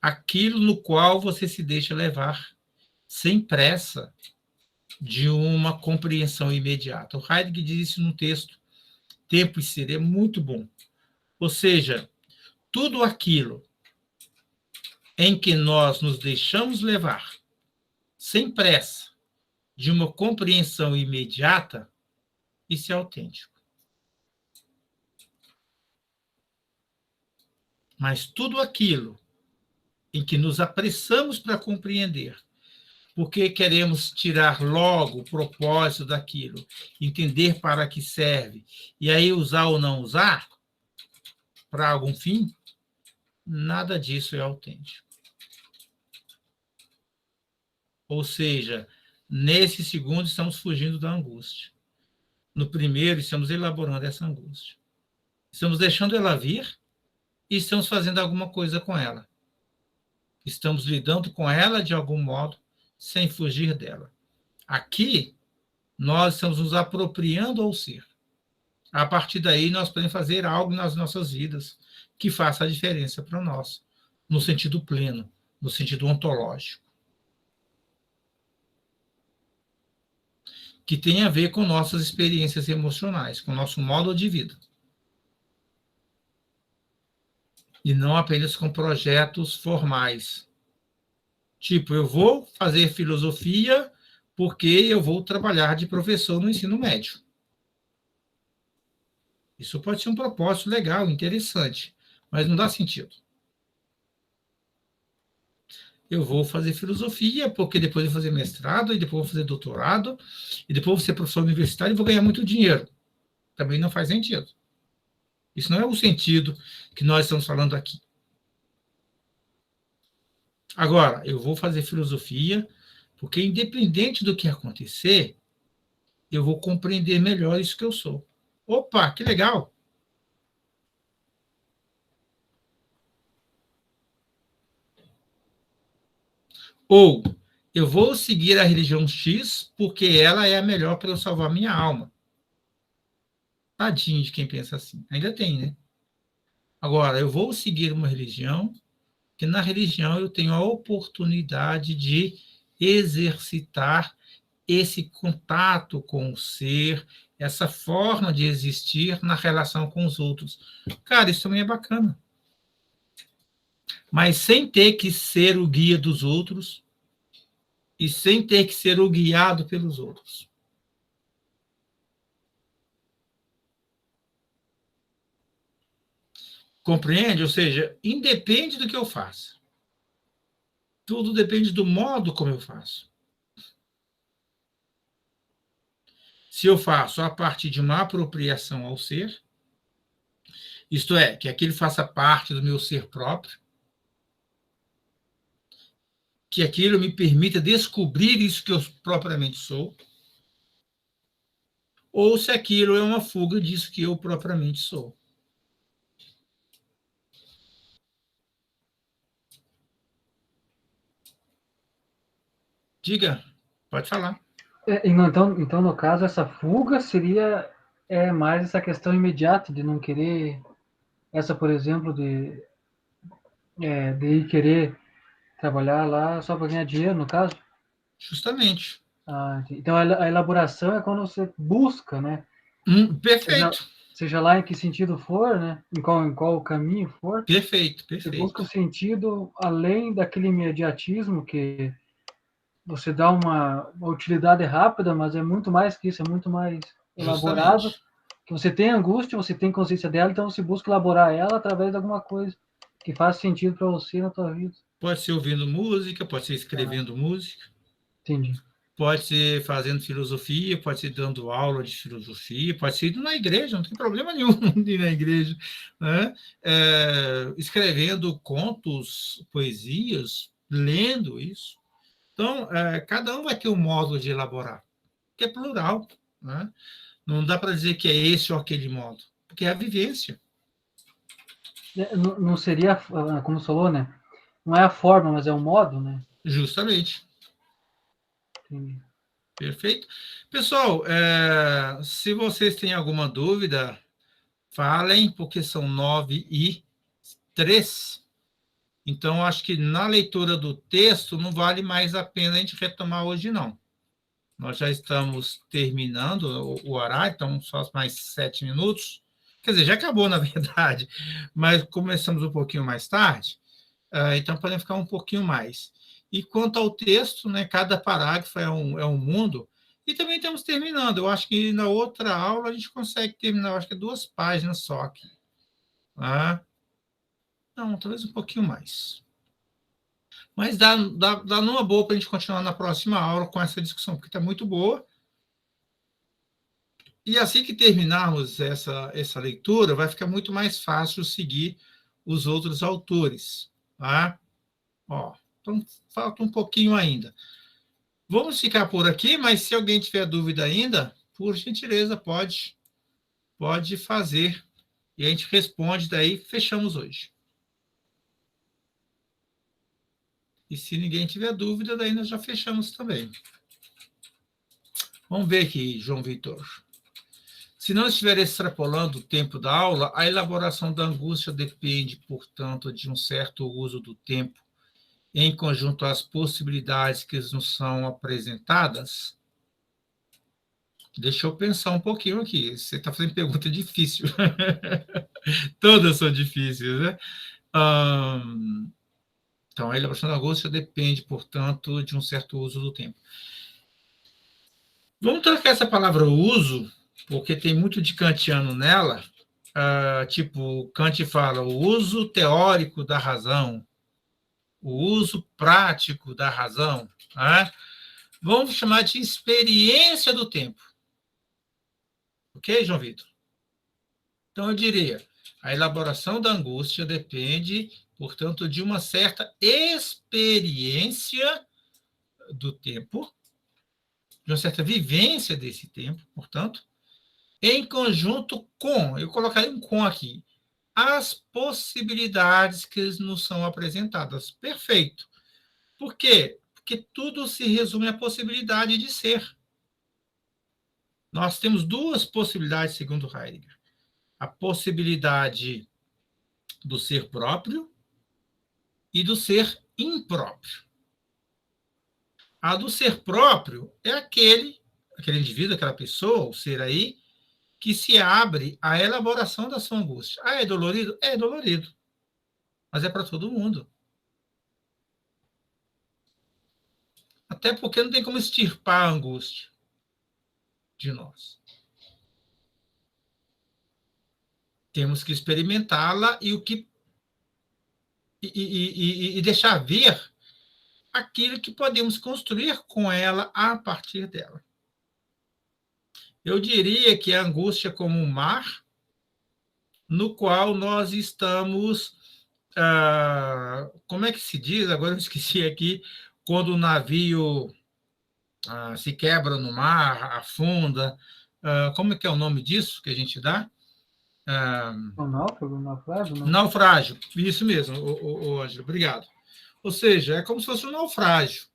Aquilo no qual você se deixa levar, sem pressa, de uma compreensão imediata. O Heidegger diz isso num texto, Tempo e Ser, é muito bom. Ou seja, tudo aquilo em que nós nos deixamos levar, sem pressa, de uma compreensão imediata, isso é autêntico. Mas tudo aquilo em que nos apressamos para compreender, porque queremos tirar logo o propósito daquilo, entender para que serve, e aí usar ou não usar para algum fim, nada disso é autêntico. Ou seja, nesse segundo estamos fugindo da angústia. No primeiro, estamos elaborando essa angústia. Estamos deixando ela vir e estamos fazendo alguma coisa com ela. Estamos lidando com ela de algum modo, sem fugir dela. Aqui, nós estamos nos apropriando ao ser. A partir daí, nós podemos fazer algo nas nossas vidas, que faça a diferença para nós, no sentido pleno, no sentido ontológico. Que tem a ver com nossas experiências emocionais, com o nosso modo de vida. E não apenas com projetos formais. Tipo, eu vou fazer filosofia porque eu vou trabalhar de professor no ensino médio. Isso pode ser um propósito legal, interessante, mas não dá sentido. Eu vou fazer filosofia porque depois eu vou fazer mestrado, e depois vou fazer doutorado, e depois vou ser professor universitário e vou ganhar muito dinheiro. Também não faz sentido. Isso não é o sentido que nós estamos falando aqui. Agora, eu vou fazer filosofia porque, independente do que acontecer, eu vou compreender melhor isso que eu sou. Opa, que legal! Ou eu vou seguir a religião X porque ela é a melhor para eu salvar minha alma. Tadinho de quem pensa assim. Ainda tem, né? Agora, eu vou seguir uma religião que na religião eu tenho a oportunidade de exercitar esse contato com o ser, essa forma de existir na relação com os outros. Cara, isso também é bacana. Mas sem ter que ser o guia dos outros e sem ter que ser o guiado pelos outros. Compreende? Ou seja, independe do que eu faça. Tudo depende do modo como eu faço. Se eu faço a partir de uma apropriação ao ser, isto é, que aquilo faça parte do meu ser próprio, que aquilo me permita descobrir isso que eu propriamente sou, ou se aquilo é uma fuga disso que eu propriamente sou. Diga, pode falar. Então, no caso, essa fuga seria mais essa questão imediata de não querer, essa, por exemplo, de ir querer trabalhar lá só para ganhar dinheiro, no caso? Justamente. Então, a elaboração é quando você busca, né? Perfeito. Seja lá em que sentido for, né? Em qual caminho for. Perfeito. Você busca o sentido além daquele imediatismo que você dá uma utilidade rápida, mas é muito mais que isso, é muito mais elaborado. Justamente. Que você tem angústia, você tem consciência dela, então você busca elaborar ela através de alguma coisa que faça sentido para você na tua vida. Pode ser ouvindo música, pode ser escrevendo música. Entendi. Pode ser fazendo filosofia, pode ser dando aula de filosofia, pode ser indo na igreja, não tem problema nenhum de ir na igreja, né? Escrevendo contos, poesias, lendo isso. Então, cada um vai ter um modo de elaborar, que é plural, né? Não dá para dizer que é esse ou aquele modo, porque é a vivência. Não seria, como você falou, né? Não é a forma, mas é o modo, né? Justamente. Entendi. Perfeito. Pessoal, se vocês têm alguma dúvida, falem, porque são 9h03. Então, acho que na leitura do texto não vale mais a pena a gente retomar hoje, não. Nós já estamos terminando o horário, então só mais 7 minutos. Quer dizer, já acabou, na verdade, mas começamos um pouquinho mais tarde, então podemos ficar um pouquinho mais. E quanto ao texto, né, cada parágrafo é um mundo, e também estamos terminando. Eu acho que na outra aula a gente consegue terminar, eu acho que é 2 páginas só aqui. Tá? Não, talvez um pouquinho mais. Mas dá numa boa para a gente continuar na próxima aula com essa discussão, porque está muito boa. E assim que terminarmos essa leitura, vai ficar muito mais fácil seguir os outros autores. Tá? Então, falta um pouquinho ainda. Vamos ficar por aqui, mas se alguém tiver dúvida ainda, por gentileza, pode fazer. E a gente responde, daí fechamos hoje. E se ninguém tiver dúvida, daí nós já fechamos também. Vamos ver aqui, João Vitor. Se não estiver extrapolando o tempo da aula, a elaboração da angústia depende, portanto, de um certo uso do tempo, em conjunto às possibilidades que nos são apresentadas. Deixa eu pensar um pouquinho aqui. Você está fazendo pergunta difícil. Todas são difíceis, né? Então, a elaboração da angústia depende, portanto, de um certo uso do tempo. Vamos trocar essa palavra uso, porque tem muito de kantiano nela. Tipo, Kant fala o uso teórico da razão, o uso prático da razão. Né? Vamos chamar de experiência do tempo. Ok, João Vitor? Então, eu diria, a elaboração da angústia depende, portanto, de uma certa experiência do tempo, de uma certa vivência desse tempo, portanto, em conjunto com, eu colocaria um com aqui, as possibilidades que nos são apresentadas. Perfeito. Por quê? Porque tudo se resume à possibilidade de ser. Nós temos duas possibilidades, segundo Heidegger. A possibilidade do ser próprio e do ser impróprio. A do ser próprio é aquele indivíduo, aquela pessoa, o ser aí, que se abre à elaboração da sua angústia. Ah, é dolorido? É dolorido. Mas é para todo mundo. Até porque não tem como extirpar a angústia de nós. Temos que experimentá-la e deixar ver aquilo que podemos construir com ela a partir dela. Eu diria que a angústia é como um mar no qual nós estamos... como é que se diz? Agora eu esqueci aqui. Quando o navio se quebra no mar, afunda. Como é que é o nome disso que a gente dá? O náufrago, naufrágio? Não. Naufrágio, isso mesmo, Ângelo, obrigado. Ou seja, é como se fosse um naufrágio.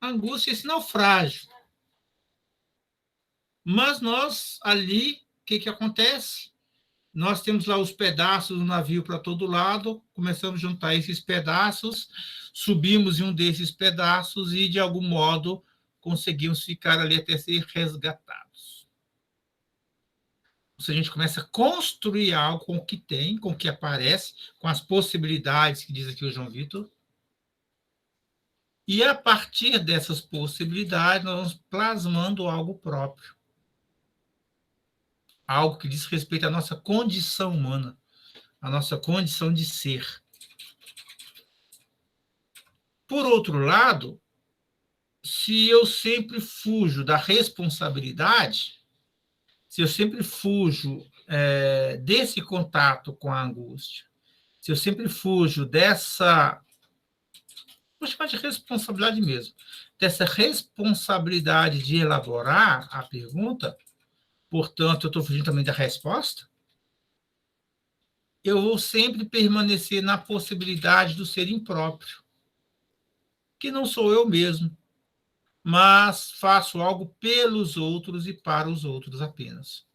A angústia é esse naufrágio. Mas nós, ali, o que acontece? Nós temos lá os pedaços do navio para todo lado, começamos a juntar esses pedaços, subimos em um desses pedaços e, de algum modo, conseguimos ficar ali até ser resgatados. Ou seja, a gente começa a construir algo com o que tem, com o que aparece, com as possibilidades que diz aqui o João Vitor. E, a partir dessas possibilidades, nós vamos plasmando algo próprio. Algo que diz respeito à nossa condição humana, à nossa condição de ser. Por outro lado, se eu sempre fujo da responsabilidade, se eu sempre fujo desse contato com a angústia, se eu sempre fujo dessa... Vou chamar de responsabilidade mesmo, dessa responsabilidade de elaborar a pergunta, portanto, eu estou fugindo também da resposta, eu vou sempre permanecer na possibilidade do ser impróprio, que não sou eu mesmo, mas faço algo pelos outros e para os outros apenas.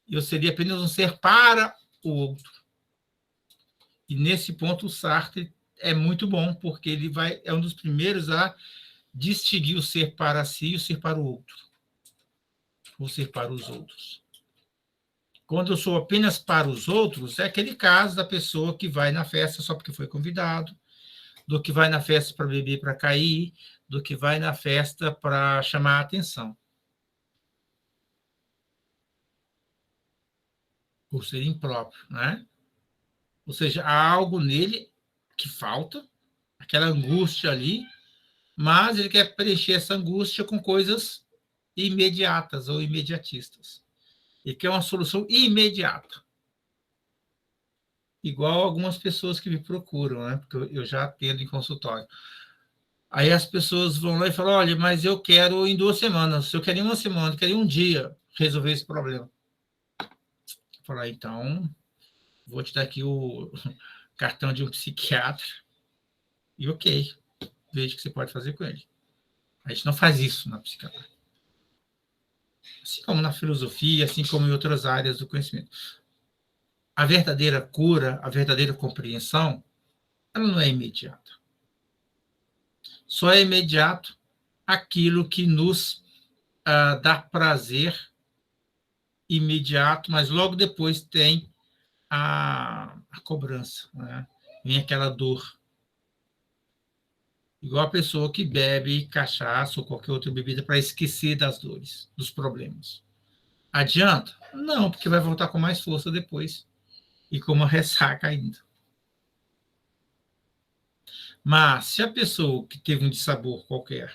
Eu seria apenas um ser para o outro. E, nesse ponto, o Sartre é muito bom, porque ele é um dos primeiros a distinguir o ser para si e o ser para o outro. O ser para os outros. Quando eu sou apenas para os outros, é aquele caso da pessoa que vai na festa só porque foi convidado, do que vai na festa para beber, para cair, do que vai na festa para chamar a atenção. Por ser impróprio, né? Ou seja, há algo nele que falta, aquela angústia ali, mas ele quer preencher essa angústia com coisas imediatas ou imediatistas. Ele quer uma solução imediata. Igual algumas pessoas que me procuram, né? Porque eu já atendo em consultório. Aí as pessoas vão lá e falam, olha, mas eu quero em 2 semanas, eu quero em 1 semana, eu quero em 1 dia resolver esse problema. Eu falo, então, vou te dar aqui o cartão de um psiquiatra e ok, veja o que você pode fazer com ele. A gente não faz isso na psiquiatria. assim como na filosofia, assim como em outras áreas do conhecimento. A verdadeira cura, a verdadeira compreensão, ela não é imediata. Só é imediato aquilo que nos dá prazer imediato, mas logo depois tem a cobrança, né? Vem aquela dor. Igual a pessoa que bebe cachaça ou qualquer outra bebida para esquecer das dores, dos problemas. Adianta? Não, porque vai voltar com mais força depois e com uma ressaca ainda. Mas se a pessoa que teve um dissabor qualquer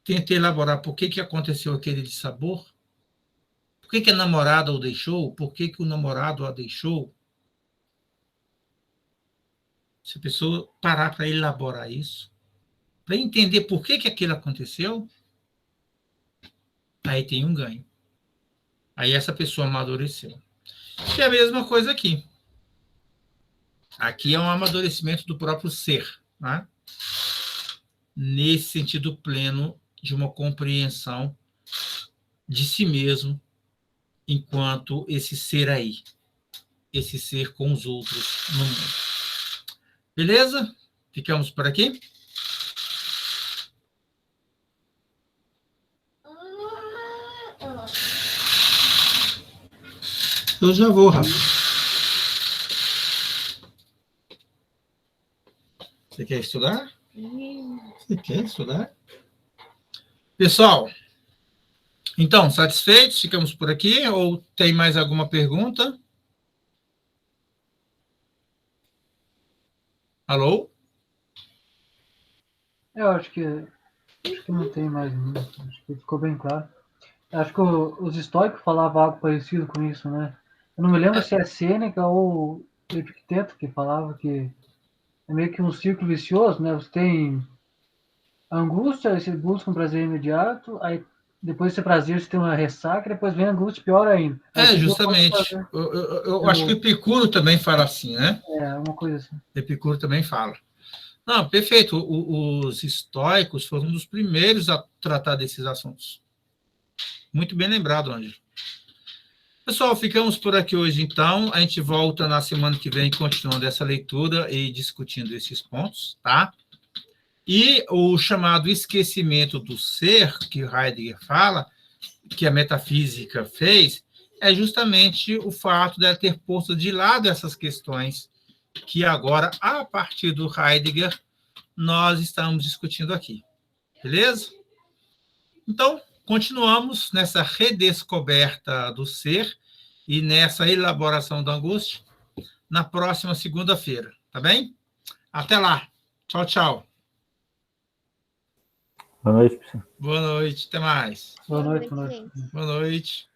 tenta elaborar por que aconteceu aquele dissabor, por que a namorada o deixou, por que o namorado a deixou, se a pessoa parar para elaborar isso, para entender por que aquilo aconteceu, aí tem um ganho. Aí essa pessoa amadureceu. E é a mesma coisa aqui. Aqui é um amadurecimento do próprio ser, né? Nesse sentido pleno de uma compreensão de si mesmo enquanto esse ser aí, esse ser com os outros no mundo. Beleza? Ficamos por aqui? Eu já vou, Rafa. Você quer estudar? Você quer estudar? Pessoal, então, satisfeitos? Ficamos por aqui? Ou tem mais alguma pergunta? Alô? Eu acho que não tem mais muito. Acho que ficou bem claro. Acho que os estoicos falavam algo parecido com isso, né? Eu não me lembro se é Sêneca ou Epicteto que falava que é meio que um círculo vicioso, né? Você tem a angústia, aí você busca um prazer imediato, aí depois desse prazer você tem uma ressaca, depois vem a angústia pior ainda. Justamente. Eu acho que o Epicuro também fala assim, né? É, uma coisa assim. Epicuro também fala. Não, perfeito. Os estoicos foram um dos primeiros a tratar desses assuntos. Muito bem lembrado, Ângelo. Pessoal, ficamos por aqui hoje, então. A gente volta na semana que vem, continuando essa leitura e discutindo esses pontos, tá? E o chamado esquecimento do ser, que Heidegger fala, que a metafísica fez, é justamente o fato dela ter posto de lado essas questões que agora, a partir do Heidegger, nós estamos discutindo aqui. Beleza? Então, continuamos nessa redescoberta do ser e nessa elaboração da angústia na próxima segunda-feira, tá bem? Até lá. Tchau, tchau. Boa noite, pessoal. Boa noite, até mais. Boa noite, gente. Boa noite.